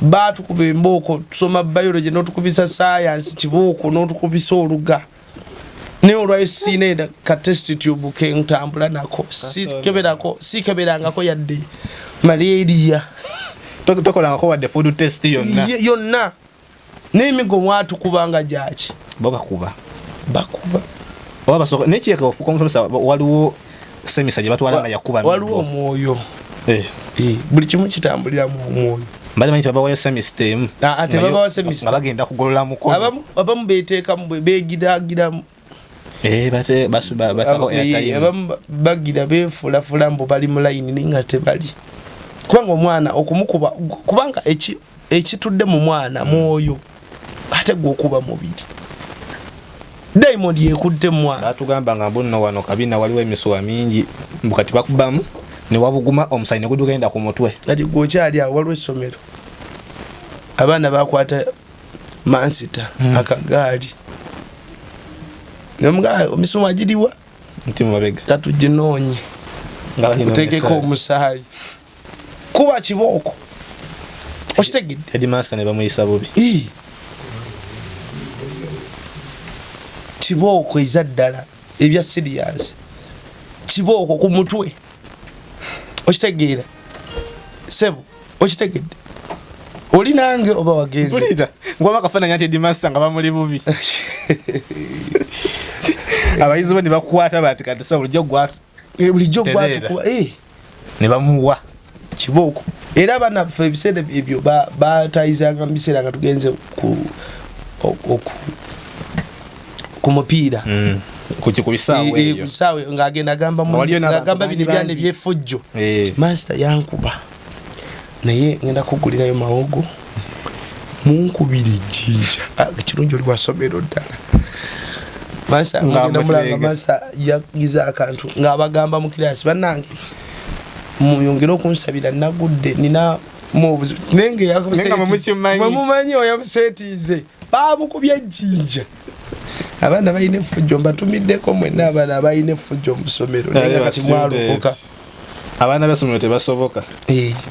S1: baatukuba embooko tusoma biology n'otukubisa science kibooko n'otukubisa oluga ne olwayo siina ka test tube ke ntambula nako sikeberangako yadde malaria
S2: tokolangako wadde food test
S1: yonna n'emigo mwatukubanga gyaki
S2: bakuba
S1: oba
S2: basoka nekieka ofuka omusomesa waliwo semisa gye batwala nga yakuba
S1: waliwo omwoyo buli kimu kitambuliramu omwoyo
S2: mbali manyi babawayo semista emu
S1: ate babawa semista
S2: nga bagenda kugolola mukono
S1: abamu beeteekamu beegiragiramu abamu bagira beefulafula mbu bali mu layini naye nga tebali kubanga omwana okumukuba kubanga ekitudde mu mwana mwoyo ate gwokuba mubiri Diamond yekudde mwana
S2: batugamba nga mbonno wano kabina waliwo emisuwa mingi mbukati bakubamu ne wabuguma omusayi ne gudugenda ku mutwe
S1: kati gwokyali awo waliwo essomero abaana bakwata mansita akagaali nomugaa omisumwa giriwa
S2: nti mumabega
S1: tatuginoonye kutegeko omusaayi kuba kibooko okitegedde
S2: headmaster ne bamuyisa bubi
S1: kibooko ezaddala ebya serious kibooko ku mutwe okitegeera sebo okitegedde oli nange oba wagenze
S2: bulira ngoma kafananya ati headmaster nga bamuli bubi abayizi bo ne bakwata bati kati sa bulijjo gwatu
S1: kuba
S2: ne bamuwa
S1: kibooko era abana ffe ebiseera ebyo batayizanga mu biseera nga tugenze ku mupiira kubisaawe ng'agenda agamba bino byane byefujjo master yankuba naye ngenda kugulirayo mawogo munkubira ejjinja kirungi oli wasomero ddala master ngenda mulanga master yagiza akantu ng'abagamba mu kirasi bannange muyongere okunsabira nagudde nina mubuzi nenge yamumanyi oyamusetiize bamukubya ejjinja abaana balina effujjo mbatumiddeko mwenna abaana abalina effujjo mu ssomero naye kati mwalokoka
S2: abaana b'essomero tebasoboka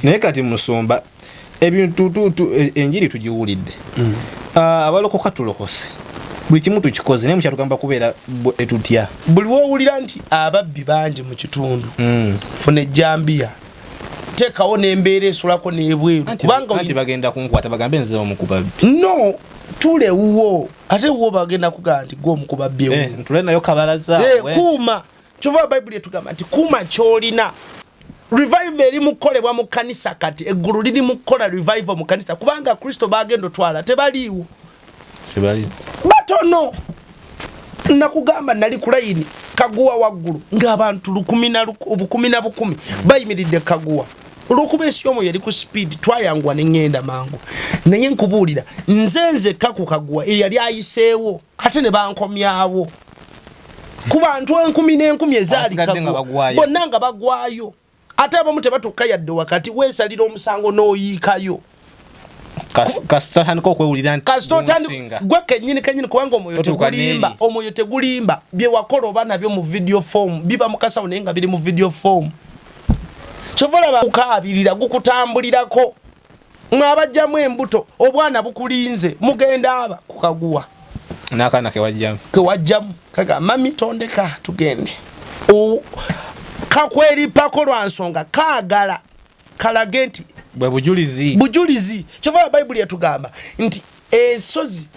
S2: naye kati musumba ebintu enjiri tugiwulidde abalokoka tulokose buli kimu tukikoze naye mukyatugamba kubeera etutya
S1: buli woowulira nti ababbi bangi mu kitundu funa ejjambiya teekawo n'embeera esulako n'ebweru
S2: kubanga bagenda kunkwata bagambe nze omukubabbi
S1: no tulewuwo ate wo bagenda kugamba nti gwe omukubabbi
S2: ntule nayo kabalaza
S1: kuuma kyova bayibuli etugamba nti kuuma kyolina revival eri mukolebwa mu kanisa kati eggulu liri mu kukola revival mu kanisa kubanga kristo bagenda otwala tebaliiwo batono nakugamba nali ku layini kaguwa waggulu ng'abantu 10 bayimiridde kaguwa olwokuba ensi y'omwo yali ku speed twayangwa ne ŋŋenda mangu naye nkubuulira nze ku kaguwa eyali ayiseewo ate ne bankomyawo ku bantu 10,000 ezaali kaguwa bonna nga bagwayo ate abamu tebatuuka yadde wakati weesalira omusango n'oyiikayo
S2: kasitotandika okwewulira nti
S1: gwe kennyini kubanga omwoyo tegulimba bye wakola oba nabyo mu video form biba mukasawo naye nga biri mu video form kyovalaba kukaabirira gukutambulirako mwabajjamu embuto obwana bukulinze mugenda aba kukaguwa
S2: n'akaana
S1: kewajjamu kaga mami tondeka tugende kakweripako lwa nsonga kaagala kalage nti
S2: bwe bujulizi
S1: kyova bayibuli yatugamba nti ensozi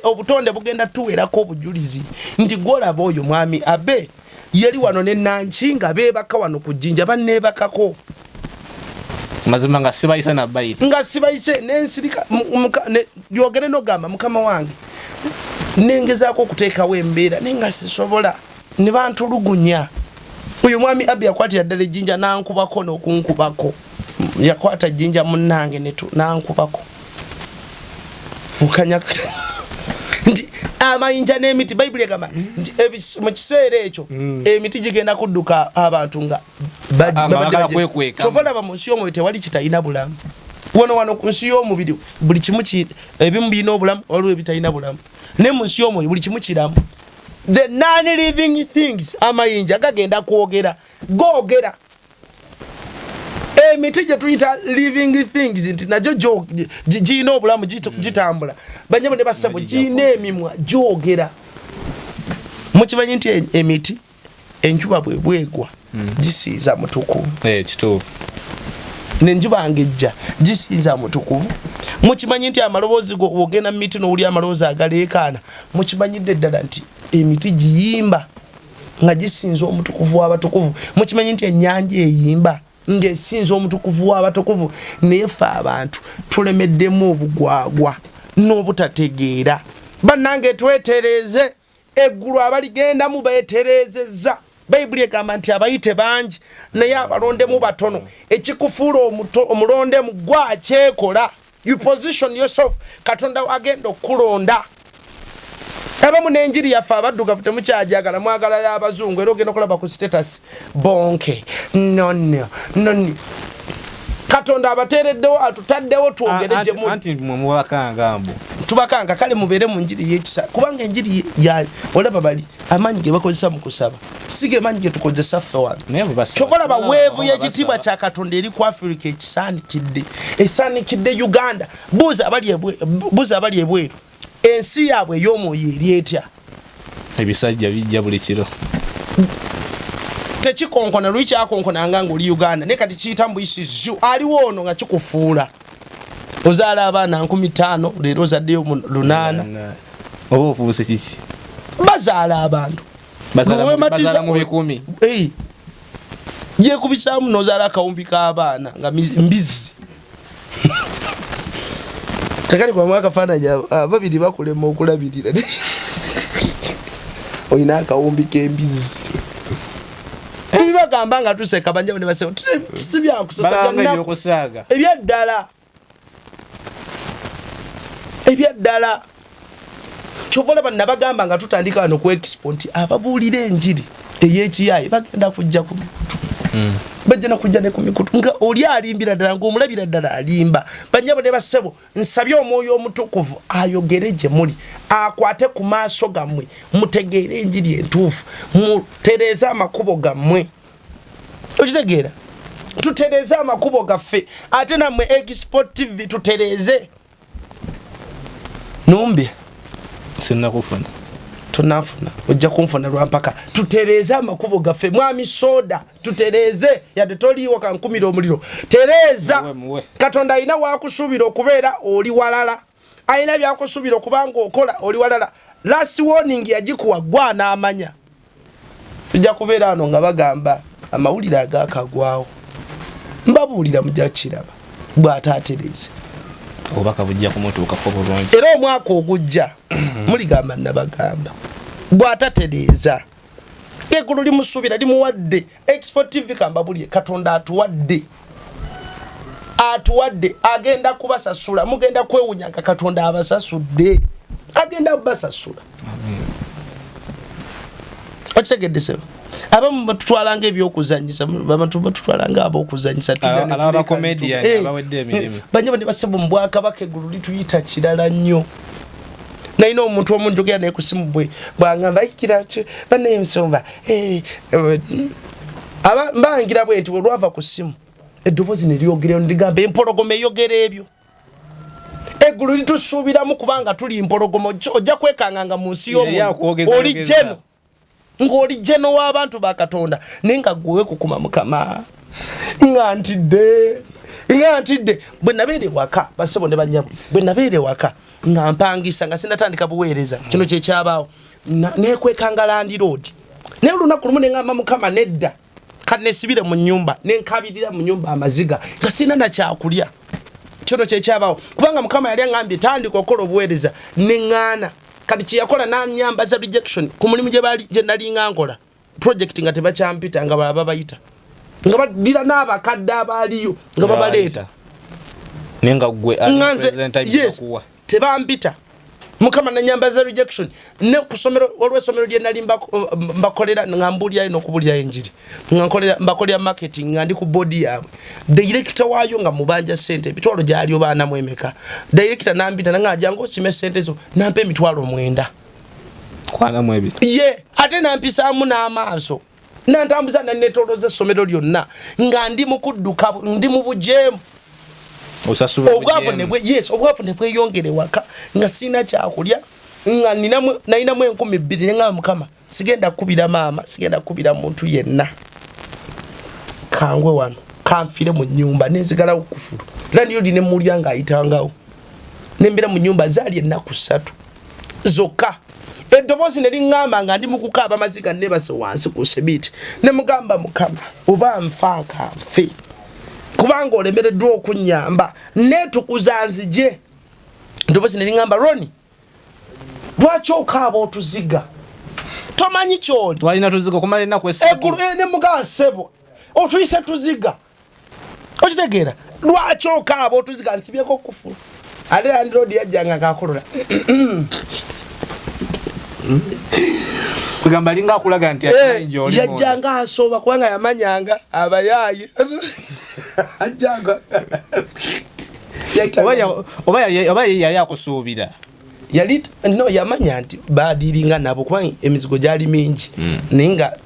S1: obutonde bugenda tuwerako obujulizi nti gwolaba oyo mwami abe yali wano ne Nanki nga beebaka wano ku jjinja banneebakako
S2: mazima nga sibayise na bayite
S1: nga sibayise nensirika yogere no gamba mukama wange nengezaako okuteekawo embeera nenga sisobola ne bantulugunya uyu mwami Abi yakwatira ddala ejjinja nankubako n'okunkubako yakwata jjinja munnange netu nankubako ukanyaka nti amayinja n'emiti Bayibuli egamba nti mu kiseera ekyo emiti gigenda kudduka abantu nga tobalaba mu nsi y'omubiri tewali kitayina bulamu wano ku nsi y'omubiri buli kimu ebimu birina obulamu waliwo ebitayina bulamu ne mu nsi y'omubiri buli kimu kiramu the non-living things amayinja gagenda kwogera googera emiti gye tuyita living things nti najo giyina obulamu gitambula banyabo ne basabo giyina emimwa gyogera mukimanyi nti emiti enjuba bwegwa gisiiza mutukuvu
S2: kituufu
S1: nenjuba ngejja gisiiza mutukuvu mukimanyi nti amaloboozi ogenda mu miti n'owulira amaloboozi agaleekaana mukimanyidde ddala nti emiti giyimba nga gisinza omutukuvu w'abatukuvu mukimanyi nti ennyanja eyimba ng'esinza omutukuvu w'abatukuvu naye ffe abantu tulemeddemu obugwagwa n'obutategeera bannange twetereeze eggulu abaligendamu beetereezezza Bayibuli egamba nti abayite bangi naye abalondemu batono ekikufuula omulondemu gwakyekola you position yourself Katonda agenda okukulonda abamu n'enjiri yaffe abaddugavu temukyajagala mwagala y'abazungu era ogenda okulaba ku status bonke nonno Katonda abateereddewo atutaddewo twogere gye muli
S2: anti mwe mubakanga mbu
S1: tubakanga kale mubeere mu njiri y'ekisa kubanga enjiri ya olaba bali amanyi ge bakozesa mu kusaba sige manyi ge tukozesa ffe wano kyokola baweevu y'ekitiibwa kya Katonda eri ku Africa esaanikidde Uganda buuza abali ebweru ensi yaabwe ey'omwoyo eri etya
S2: ebisajja bijja buli kiro
S1: tekikonkona lwikyakonkonanga ng'oli Uganda naye kati kiyita mbuyisizu aliwo ono nga kikufuula ozaala abaana 15 leero ozaddeyo 8
S2: oba ofuuse kiki
S1: bazaala abantu
S2: bazaala mu 10
S1: yekubisaamu n'ozaala akawumbi k'abaana nga mbizi kakali kwa mwaka faananyi babiri bakulema okulabirira oyina akawumbi k'embizi tubibagamba nga tuseka banjabo ne basema
S2: tibyakusaaga
S1: ebyaddala kyovola banna bagamba nga tutandika wano ku expo nti ababuulira enjiri ey'ekiyayi bagenda kujja ku mikutu bajjana kujja ne ku mikutu nga oli alimbira ddala ng'omulabira ddala alimba banjabo ne basebo nsabye omwoyo omutukuvu ayogere gye muli akwate ku maaso gammwe mutegeere enjiri entuufu mutereeze amakubo gammwe okitegeera tutereeze amakubo gaffe ate nammwe Export TV tutereeze numbe
S2: sinnakufuna
S1: tunafuna ojja kunfuna lwampaka tutereeze amakubo gaffe mwami soda tutereeze yadde toliiwo kankumira omuliro tereeza Katonda alina waakusuubira okubeera oli walala alina byakusuubira okubanga okola oli walala last warning yagikuwa gwa n'amanya tujja kubeera wano nga bagamba amawulire agaakagwawo mbabuulira mujja kiraba bw'ataatereeze
S2: obubaka bujja kumutuukako bulungi
S1: era omwaka ogujja muligamba nabagamba bw'atatereeza eggulu limusuubira limuwadde Export TV kamba buli Katonda atuwadde agenda kubasasula mugenda kwewunya nga Katonda abasasudde agenda kubasasula okitegedde sebo abamu batutwalanga ebyokuzanyisa abantu batutwalanga ab'okuzanyisa
S2: alaba comedian abawedde emirimu
S1: banyaba ne basebo mu Bwakabaka eggulu lituyita kirala nnyo naina omuntu omunjogera naye ku simu bwangamba ikira banaye nsomba mbangira bwe nti olwava ku simu eddoboozi ne lyogera ndigamba empologoma eyogera ebyo eggulu litusuubiramu kubanga tuli empologoma ojja kwekanganga mu nsi y'omuntu oli jeno ng'oli jeno w'abantu ba Katonda naye nga gwewe kukuma Mukama nga ntidde bwe nabeere waka basebo ne banyabo bwe nabeere waka nga mpangisa nga sinatandika buweereza kino kyekyabaawo neekwekanga Land Road naye olunaku lumu ne ngamba Mukama nedda kanesibire mu nyumba nenkabirira mu nyumba amaziga nga sina na kyakulya kyono kye kyabawo kubanga mukama yali angambye tandika okola obuweereza neŋŋaana kati kyeyakola nanyamba za rejection ku mulimu gye nali ngankola project nga tebakyampita nga baba bayita nga badira n'abakadde abaaliyo nga babaleeta
S2: nenga gwe
S1: yes tebampita mukama nanyamba za rejection ne kusomero olwesomero lye nali mbakolera ngambulya ino kubulya enjiri ngankolera mbakolera marketing ngandi ku body yabwe director wayo nga mubanja sente bitwalo gyali obana mwemeka director nambita nangajango kime sente zo nampe mitwalo 9
S2: kwana mwebi
S1: ate nampisa mu n'amaaso nantambuza na netoloze somero lyonna ngandi mukudduka ndi mu bujemu obwavu ne bweyongere waka nga sina kyakulya nga ninamu 2,000 nga mukama sigenda kubira maama sigenda kubira muntu yenna kangwe wano kanfire mu nyumba nenzigala okufulu lani yodi ne mulya nga ayitangawo nembira mu nyumba zali ennaku 3 zokka eddobozi ne liŋŋamba nga ndi mu kukaaba maziga nebase wansi ku sebiti ne mugamba mukama oba nfaaka nfe kubanga olemereddwa okunyamba netukuza nzije ndobozi ne liŋŋamba Roni lwaki okaaba otuziga tomanyi kyoli
S2: twalina tuziga kumala ennaku 3
S1: ne mugamba sebo otuyise tuziga okitegeera lwaki okaaba otuziga nsibyeko kufulu ate andirodi yajjanga kakolola
S2: kugamba linga akulaga nti njoli
S1: yajjanga asoba kubanga yamanyanga abayayi ajjanga
S2: oba yali akusuubira
S1: yali no yamanya nti badiringa nabo kubanga emizigo gyali mingi ninga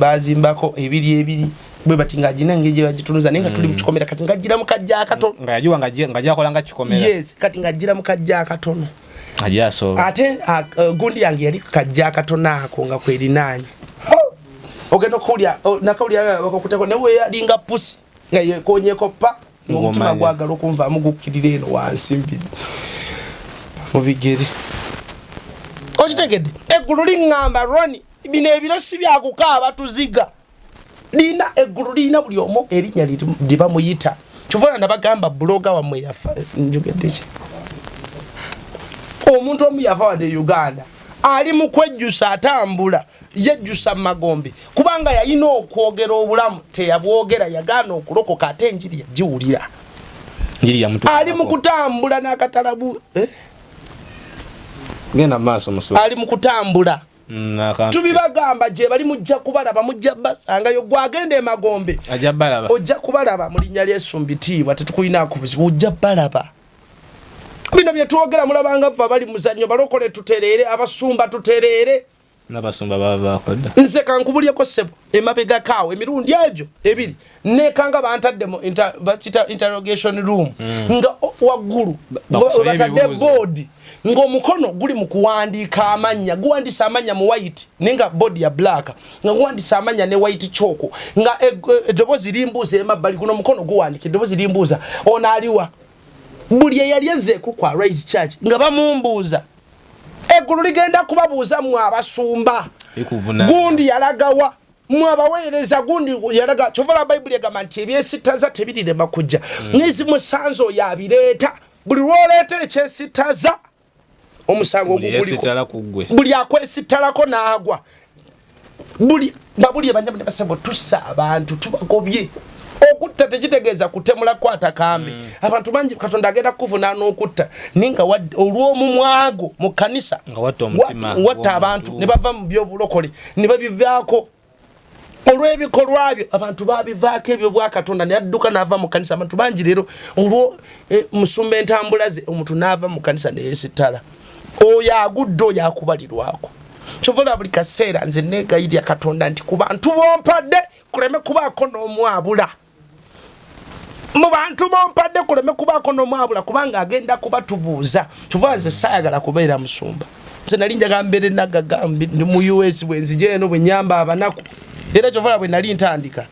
S1: bazimbako ebiri bwe batinga jina ngeje bagitunuza nenga tuli mu kikomera kati ngagira mu kajja akatono
S2: nga yajiwa ngaja kolanga kikomera
S1: yes kati ngagira mu kajja akatono
S2: ajaso
S1: ate gundi yange yali kajja akatono ako nga kwerinanye ogendo kulya nakulya bakokutako newe yalinga pusi nga yekonyeko pa ngomutima gwagala okumva mugukirire eno wansi mbiri mubigere okitegedde eggulu liŋŋamba Roni bino ebiro si byakukaaba tuziga lina eggulu lina buli omu erinnya liba muyita kyovana nabagamba bloga wamwe yafa njogedeki omuntu omu yafa wade Uganda ali mu kwejjusa atambula yejjusa magombe kubanga yalina okwogera obulamu teyabwogera yagaana okulokoka ate enjiri yagiwulira ali mu kutambula n'akatalabu
S2: genda maaso muso
S1: ali mu kutambula tubibagamba je bali mujja kubalaba mujja basanga yo gwagende magombe
S2: ajja balaba
S1: ojja kubalaba mulinya lyesumbitibwa tetukulina kubuzibu ojja balaba bino bye tuogera mulabanga va bali muzanyo balokole tuterere abasumba tuterere
S2: n'abasumba baba bakoda
S1: nze kankubulyeko sebo emabega kawo emirundi ejo ebiri nekanga bantadde mu interrogation room nga waggulu batadde board ng'omukono guli mu kuwandiika amanya guwandisa amanya mu white nenga body ya black nga guwandisa amanya ne white choko nga edobozi limbuza emabbali guno mukono guwandika edobozi limbuza ona aliwa buli yalieze ku kwa Rise Church nga bamumbuza eggulu ligenda kubabuuza mu abasumba gundi yalagawa mu abaweereza gundi yalaga kyovola Bible egamba nti ebyesitaza tebirire makujja nizi musanzo yabireeta buli lwoleeta ekyesitaza omusango
S2: oguguliko
S1: buli akwesitalako naagwa buli ebanyama ne basebo tussa abantu tubagobye okutta tekitegeeza kutemula kwata kambi abantu bangi Katonda agenda kuvuna n'okutta ninga olw'omumwago mu kanisa watta abantu ne bava mu byobulokole ne babivaako olw'ebikolwa byo abantu babivaako ebyo bwa Katonda ne adduka n'ava mu kanisa abantu bangi leero olwo musumba entambula ze omuntu n'ava mu kanisa ne yeesittala oyo agudde oyo akubalirwako kyovola buli kaseera nze negayirya Katonda nti ku bantu bompadde kuleme kubaako n'omwabula mu bantu bompadde kuleme kubaako n'omwabula kubanga agenda kubatubuuza kyova nze saayagala kubeera musumba nze nali njaga mbeere nagagambi ndi mu US bwenzije eno bwe nyamba abanaku era kyovola bwe nali ntandika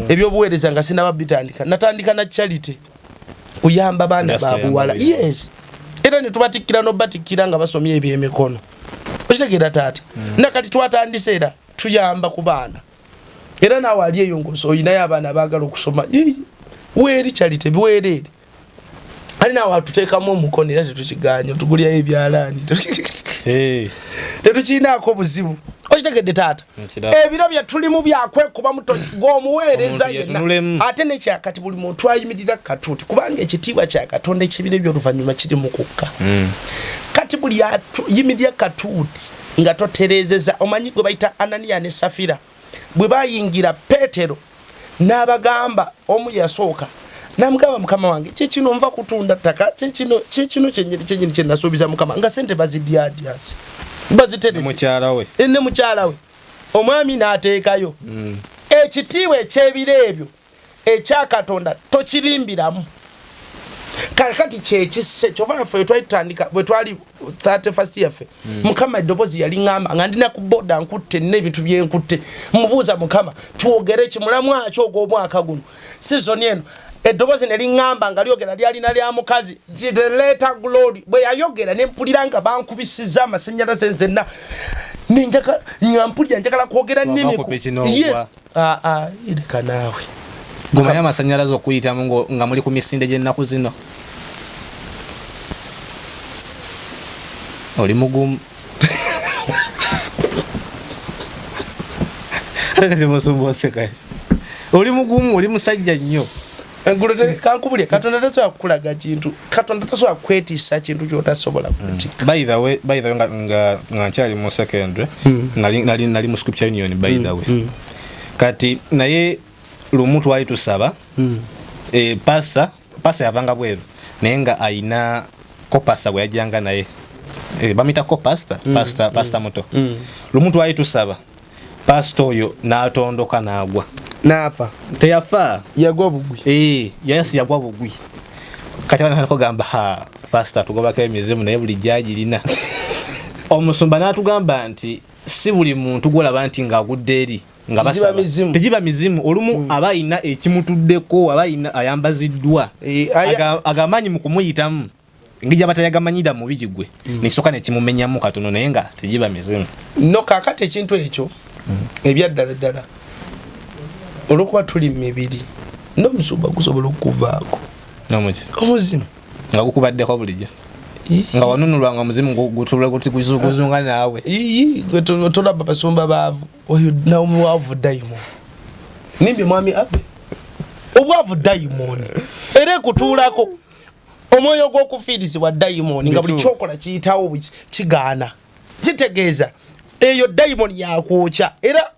S1: ebyobuweereza nga sinaba bitandika natandika na charity kuyamba baana babuwala yes era ne tubatikkira n'obatikkira nga basomye ebyemikono okitegeera taata nakati twatandise era tuyamba ku baana era nawe ali eyo ngoso oyinayo abaana baagala okusoma weeri kyalite biweerere ali nawe atuteekamu omukono era tetukiganya otugulyayo ebyalaani tetukinaako buzibu okitegedde taata ebiro bye tulimu byakwekuba mutoki ng'omuweereza yenna ate nekyakati buli muntu ayimirira katuuti kubanga ekitiibwa kya Katonda ekibiro by'oluvannyuma kiri mu kukka kati buli yimirira katuuti nga totereezeza omanyi gwe bayita Ananiya ne Safira bwe bayingira Peetero n'abagamba omu yasooka namugamba mukama wange kyekino nva kutunda ttaka kyekino kyenyini kye nasuubiza mukama nga sente bazidyadyansi baziterese ne mukyala we omwami n'ateekayo ekitiibwa ekyebiro ebyo ekya Katonda tokirimbiramu kati kyekisse kyova ffe twalitandika bwe twali 31st yaffe mukama eddoboozi yali ngamba nga ndina ku boda nkutte n'ebintu byenkutte mubuuza mukama twogere kimulamu akyo ogw'omwaka guno sizoni eno eddoboozi ne liŋŋamba nga lyogera lyalina lya mukazi the later glory bwe yayogera ne mpulira nga bankubisiza amasannyalaze nzenna mpulira njagala kwogera nnimi yes ireka naawe
S2: gumanya amasannyalaze okuyitamu nga muli ku misinde gy'ennaku zino oli mugumu kati musumbuoseka oli mugumu oli musajja nnyo
S1: engulete kankubulye Katonda tasobola kukulaga kintu Katonda tasobola kwetiisa kintu kyotasobola kutika
S2: by the way nga nkyali mu secondary nali mu scripture union by the way kati naye lumu twali tusaba pastor yavanga bweru naye nga ayina ko pastor bwe yajjanga naye bamita ko pastor muto lumu twali tusaba pastor oyo n'atondoka n'agwa
S1: nafa
S2: teyafa
S1: yagwa bugwi
S2: yes yagwa bugwi kati bana kugamba pastor tugobako emizimu naye buli gyagirina omusumba n'atugamba nti si buli muntu gwolaba nti ng'agudde eri nga basaba tegiba mizimu olumu abayina ekimutuddeko abayina ayambaziddwa agamanyi mu kumuyitamu ngija batayagamanyira mu bijigwe nisoka nekimumenyamu katono naye nga tegiba mizimu
S1: no kakati ekintu ekyo ebyaddala olwokuba tuli mibiri n'omusumba gusobola okuvaako omuzimu
S2: nga gukubaddeko bulijjo nga wanunulwa nga muzimu gutula kuti kuzunga naawe
S1: tolaba basumba baavu oyo namuwavu daimon nimbi mwami abe obwavu daimon era kutuulako omwoyo gw'okufiirizibwa daimon nga buli kyokola kiyitawo kigaana kitegeeza eyo daimon yakwokya era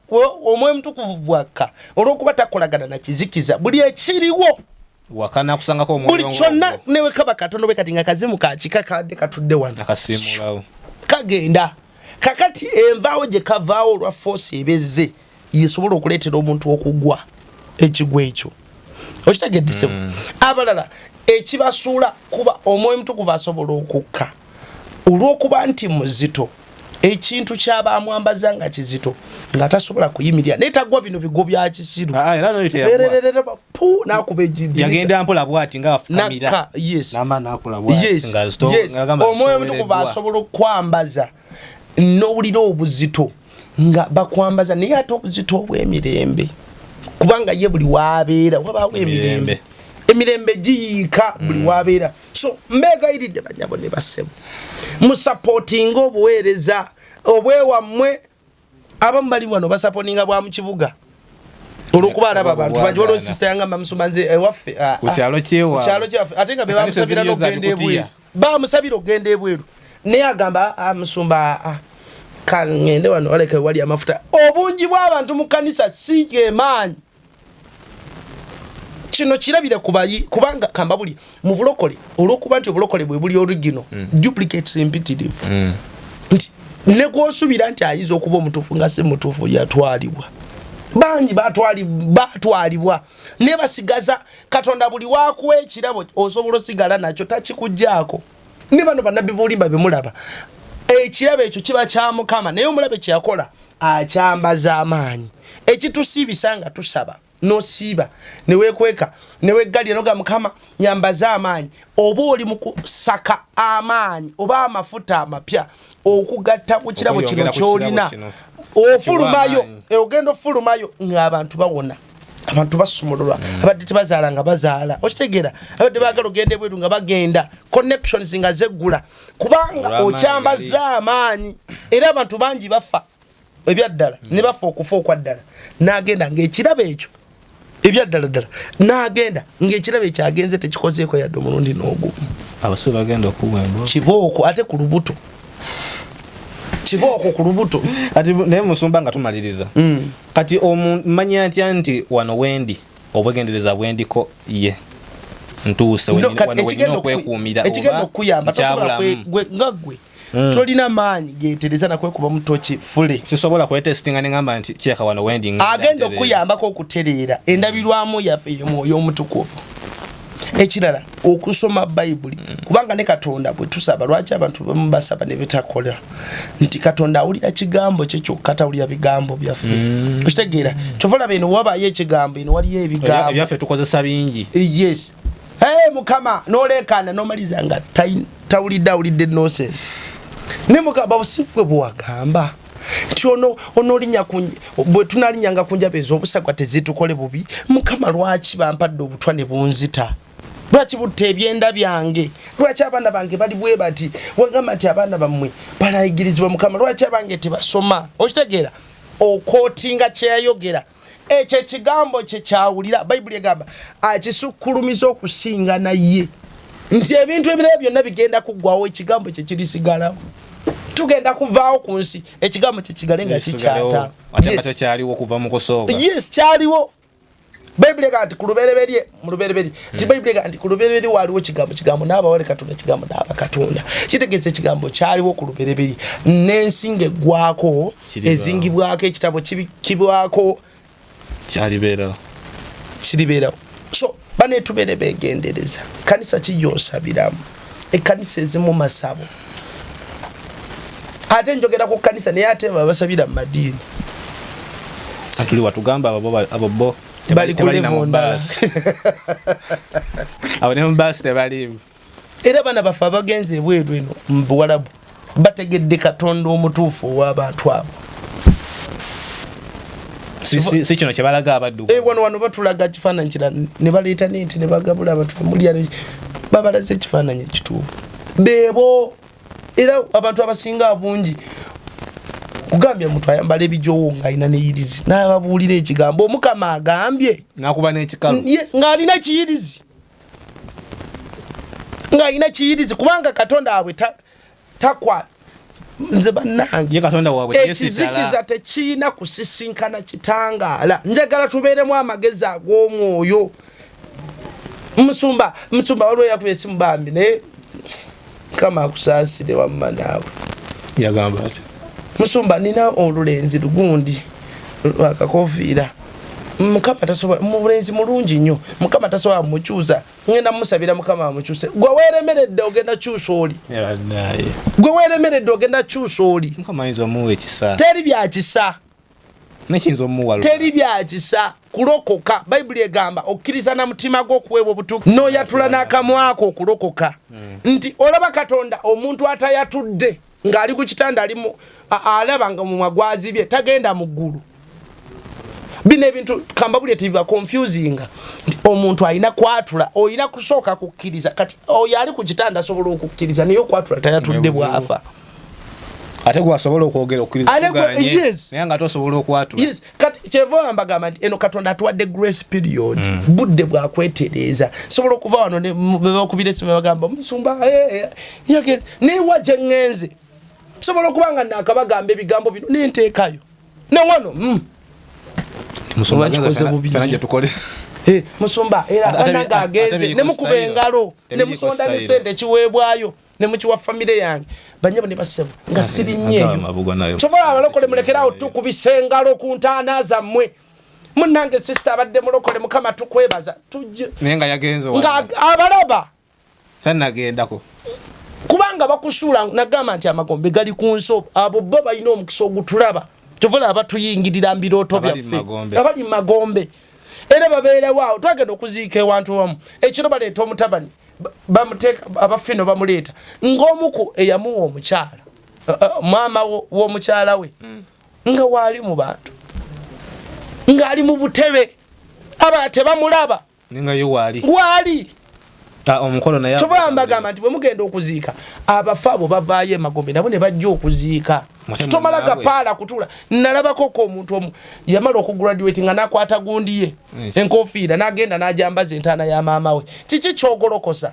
S1: omwoyo mutukuvu bwakka olw'okuba takolagana na kizikiza buli ekiriwo
S2: wakana kusangako omwoyo
S1: buli kyonna newe kaba Katonda bwe kati nga kazimu kakika kadde katudde wano
S2: akasimulawo
S1: kagenda kakati envaawo gye kavaawo olwa force ebezze yesobola okuleetera omuntu okugwa ekigwa ekyo okitegeddese abalala ekibasuula kuba omwoyo mutukuvu asobola okukka olw'okuba nti muzito ekintu kyabamwambaza nga kizito nga tasobola kuyimirira naye tagwa bino bigo bya kisiru nakuba
S2: yagenda mpola bwati nga afukamira
S1: omwoyo mutukuvu asobola okukwambaza n'owulira obuzito nga bakwambaza naye ate obuzito obw'emirembe kubanga ye buli wabeera wabaawo emirembe giyiika buli wabeera so mbeegayiridde banyabo ne bassebo musapootinga obuweereza obwewammwe abamu bali wano basaponinga bwa mu kibuga olwokuba alaba abantu bajolo sister yanga mamusumba nze ewaffe
S2: kukyalo kyewaffe
S1: ate nga be bamusabira n'okugenda ebweru bamusabira okugenda ebweru naye agamba musumba kangende wano waleka wali amafuta obungi bw'abantu mu kanisa si gemaanyi kino kirabire kubanga kamba buli mu bulokole olwokuba nti obulokole bwe buli original duplicates impetitive nti ne gwosubira nti ayiza okuba omutuufu nga si mutuufu yatwalibwa bangi batwalibwa ne basigaza Katonda buli wakuwa ekirabo osobola osigala nakyo takikugjaako ne bano bannabbi b'olimba bemulaba ekirabo ekyo kiba kya Mukama naye omulabe kyeyakola akyambaza amaanyi ekitusiibisa nga tusaba nosiiba newekweka neweggalira noga Mukama nyambaza amaanyi oba oli mu kusaka amaanyi oba amafuta amapya okugatta ku kirabo kino kyolina ofulumayo ogenda ofulumayo ng'abantu bawona abantu basumululwa abadde tebazaala nga bazaala okitegeera abadde baagala ogenda ebweru nga bagenda connections nga zeggula kubanga okyambaza amaanyi era abantu bangi bafa ebyaddala ne bafa okufa okwaddala n'agenda ng'ekirabo ekyo ebyaddala ddala n'agenda ng'ekirabo ekyo agenze tekikozeeko yadde omulundi n'ogumu
S2: abasuula bagenda okuwembwa
S1: kibooko ate ku lubuto kibooko ku lubuto
S2: kati naye musumba nga tumaliriza kati omanya ntya nti wano wendi obwegendereza bwendiko ye ntuuse wenina okwekuumira
S1: ekigenda okuyamba tosobola nga gwe tolina maanyi geetereza nakwekuba mutoki fule
S2: sisobola kwetestinga nengamba nti kyeka wano wendi
S1: agenda okuyambako okutereera endabirwamu yaffe ey'omwoyo omutukuvu ekirala okusoma bayibuli kubanga ne Katonda bwe tusaba lwaki abantu bamu basaba ne betakola nti Katonda awulira kigambo kye kyokka tawulira bigambo byaffe okitegeera kyova bino wabayo ekigambo ino waliyo ebigambo
S2: byaffe tukozesa bingi
S1: yes mukama n'olekana n'omaliza nga tawulidde nonsense ne mukama busibwe bwagamba nti onolinya bwe tunalinyanga ku njaba ez'obusagwa tezitukole bubi mukama lwaki bampadde obutwa ne bunzita lwaki butta ebyenda byange lwaki abaana bange bali bwe bati wagamba nti abaana bammwe balayigirizibwa mukama lwaki abange tebasoma okitegeera okootinga kyeyayogera ekyo ekigambo kye kyawulira bayibuli egamba akisukkulumiza okusinga naye nti ebintu ebirala byonna bigenda kuggwawo ekigambo kye kirisigalawo tugenda kuvaawo ku nsi ekigambo kye kigale nga kikyata yes kyaliwo bayibuli egamba nti ku lubereberye mu lubereberye nti bayibuli egamba nti ku lubereberye waliwo kigambo n'abawale Katonda kigambo n'aba Katonda kitegeeza ekigambo kyaliwo ku lubereberye n'ensi ng'eggwako ezingibwako ekitabo kibikibwako kiribeerawo so bane tubeere beegendereza kanisa kijosabiramu ekkanisa ezimu masabo ate njogera ku kanisa naye ate babasabira mu madiini
S2: atuli watugamba abo
S1: bali kulevonda
S2: abo ne mbasi tebali
S1: era bana bafa bagenze bweru eno mu Buwarabu bategedde Katonda omutuufu w'abantu abo
S2: si kino kyebalaga abaddu
S1: wano batulaga kifaananyi kira ne baleeta nenti ne bagabula abantu mulya babalaze ekifaananyi ekituufu beebo era abantu abasinga abungi kugambya muntu ayambala ebijowo ng'alina n'eyirizi n'ababuulira ekigambo omukama agambye
S2: n'akuba n'ekikalu
S1: yes ng'alina kiyirizi ng'alina kiyirizi kubanga Katonda abwe takwa nze bannange
S2: Katonda waabwe
S1: ekizikiza tekiina kusisinkana kitangaala njagala tubeeremu amagezi ag'omwoyo musumba waliwo yakuba esimu bambi naye kama akusaasire wamma naawe
S2: yagamba ati
S1: musumba nina olulenzi lugundi lwakakofiira mukama tasobola mulenzi mulungi nnyo mukama tasobola mukyusa ngenda musabira mukama amukyuse gwe weeremeredde ogenda kyusa oli gwe weeremeredde ogenda kyusa oli
S2: mukama ayinza omuwa ekisa
S1: teri byakisa
S2: nekiyinza omuwa
S1: teri byakisa kulokoka bayibuli egamba okkiriza na mutima gwo okuweebwa obutuufu n'oyatula n'akamwako okulokoka nti olaba Katonda omuntu atayatudde ng'ali ku kitanda alaba nga mu magwazi bye tagenda mu ggulu bino ebintu kambabulye tibiba confusing omuntu alina kwatula olina kusooka kukkiriza kati oyo ali ku kitanda asobola okukkiriza naye okwatula tayatudde bwafa
S2: ate gwasobola okwogera okkiriza naye nga tosobola okwatula
S1: yes kati kyeva mbagamba nti eno Katonda atuwadde grace period budde bwakwetereeza sobola okuva wano ne bakubira esimu bagamba musumba yagenze newa gye ŋŋenze sobola okubanga nakabagamba ebigambo bino nenteekayo ne wano musumba era bananga agenze ne mukuba engalo ne musonda ne sente kiweebwayo ne mukiwa famire yange banyabo ne basebo nga siri nnyeyo kyobola abalokole mulekerawo tukubisa engalo ku ntaana zammwe munnange sister abadde mulokole mukama tukwebaza tujje
S2: naye nga yagenze
S1: nga abalaba
S2: sanagendako
S1: kubanga bakusuula nagamba nti amagombe gali ku nso abo bo balina omukisa ogutulaba kyovola abatuyingirira mbirooto byaffe abali magombe era babeerawo awo twagenda okuziika ewantu wamu ekiro baleeta omutabani bamuteeka abafino bamuleeta ng'omuku eyamuwa omukyala maama w'omukyala we nga wali mu bantu nga ali mu butebe aba tebamulaba
S2: ninga yo wali omukolo naye
S1: kyova bagamba nti bwe mugenda okuziika abafa abo bavaayo Magombe nabo ne bajja okuziika tomala gapaala kutula nalabako ko omuntu omu yamala okugraduate nga nakwata gundi ye enkofiira n'agenda n'ajambaza entaana ya maama we kiki kyogolokosa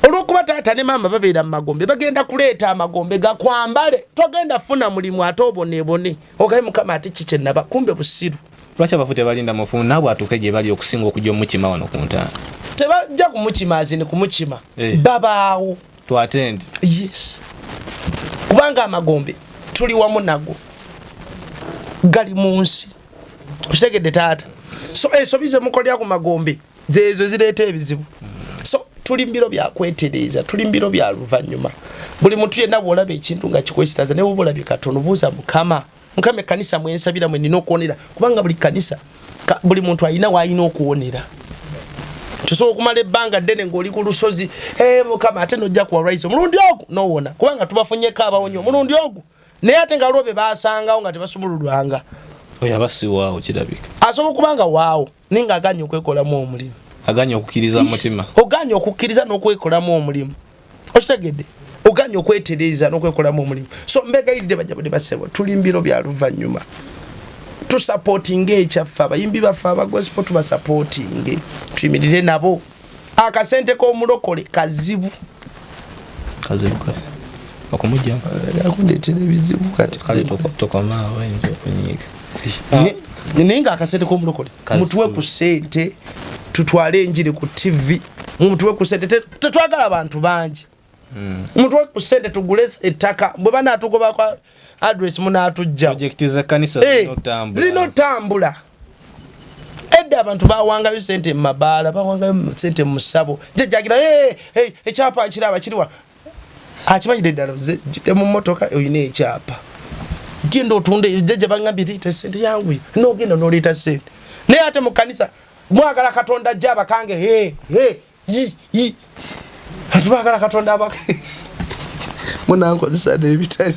S1: olwokuba taata ne maama babeera mu Magombe bagenda kuleeta amagombe gakwambale togenda funa mulimu ate obonebone ogaye mukama ate kikyenaba kumbe busiru
S2: lwaki abafute balinda mufumu nabwe atuuke gye bali okusinga okujja omukima wano ku ntaana
S1: tebajja kumukima azini kumukima babaawo
S2: to attend
S1: yes kubanga amagombe tuli wamu nago gali mu nsi okitegedde taata so esobize mukolya ku magombe zeezo zireeta ebizibu so tuli mbiro bya kwetereza tuli mbiro bya luvannyuma buli muntu yenna bw'olaba ekintu nga kikwesitaza ne bw'oba olabye katono buuza mukama ekkanisa mwensabira mwe nina okuwonera kubanga buli kanisa buli muntu alina w'alina okuwonera tusobola okumala ebbanga ddene ng'oli ku lusozi mukama ate nojja kuwalwaiza omulundi ogwo nowona kubanga tubafunyeko abawonye omulundi ogwo naye ate nga lwobe basangawo nga tebasumululwanga
S2: oyo abasiwaawo kirabika
S1: asobola okubanga waawo naye nga aganye okwekolamu omulimu
S2: aganye okukkiriza mutima
S1: oganye okukkiriza n'okwekolamu omulimu okitegedde oganye okwetereza n'okwekolamu omulimu so mbegayirire bajja bwe basebo tuli mbiro bya luvannyuma tusupporting ekyaffe abayimbi baffe aba gospel tubasupporting tuyimirire nabo akasente k'omulokole kazibu
S2: okumujja
S1: akundeetera ebizibu kati
S2: kale tokomaawo ayinza okunyiiga
S1: naye nga akasente k'omulokole mutuwe ku ssente tutwale enjiri ku TV mutuwe ku ssente tetwagala abantu bangi mutuwe ku ssente tugule ettaka bwe banaatugobako address munaatujja
S2: project za kanisa
S1: zinotambula edda abantu bawangayo ssente mu mabaala bawangayo ssente mu ssabo jjajjagira ekyapa kiraba kiriwa akimanyire ddala jite mu mmotoka oyina ekyapa genda otunde jjajja bangambye liita ssente yangu n'ogenda n'oliita ssente naye ate mu kanisa mwagala katonda ajja abakange atubagala katonda abaka munankozesa n'ebitali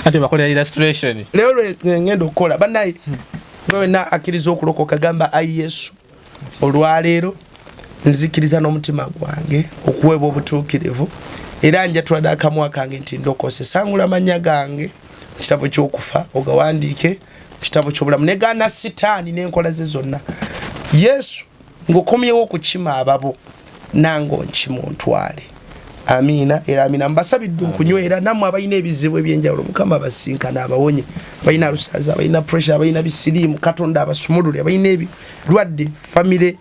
S2: ate bakola illustration
S1: leo ngendo okukola banayi wena akkiriza okulokoka gamba ayi Yesu olwaleero nzikiriza n'omutima gwange okuweebwa obutuukirivu era njatulada akamwa kange nti ndokose sangula amanya gange kitabo ky'okufa ogawandiike kitabo ky'obulamu negaana sitaani n'enkola ze zonna Yesu ng'okomyewo okukima ababo nange onkima ontwale amina era amina mbasabidde okunywera nammwe abalina ebizibu ebyenjawulo mukama abasinkana abawonye balina lusaza balina pressure balina bisiriimu katonda abasumulule balina ebirwadde family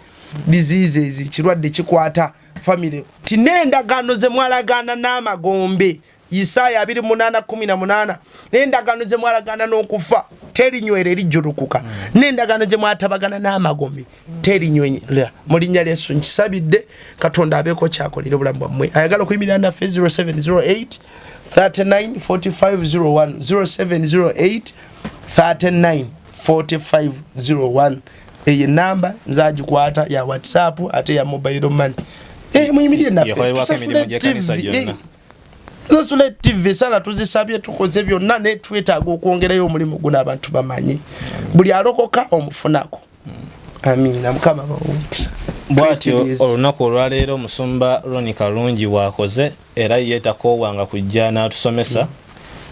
S1: diseases kirwadde kikwata family tinendagano ze mwalagana n'amagombe Isaya 28:18 n'endagano ze mwalagana n'okufa terinywera erijjulukuka n'endagano ze mwatabagana n'amagombe terinywera mu linnya lya Yesu nkisabidde katonda abeeko kyakolera obulamu bwammwe ayagala okuyimirira naffe 0708 394501 0708 394501 eyo namba nzagikwata ya WhatsApp ate ya mobile money muyimirire naffe Zasule TV sala tuzisabye tukoze byonna ne twetaaga okwongerayo omulimu guno abantu bamanyi buli alokoka omufunako amina mukama bawukisa
S2: bwatyo olunaku olwaleero musumba Ronnie Kalungi wakoze era yeetako wanga kujja n'atusomesa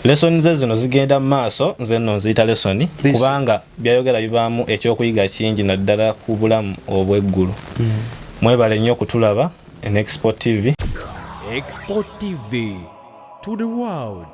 S2: lesson ze zino zigenda mu maaso nze nno nziyita lesson kubanga byayogera bibaamu ekyokuyiga kingi naddala ku bulamu obw'eggulu mwebale nnyo okutulaba en Export TV
S3: Export TV to the world.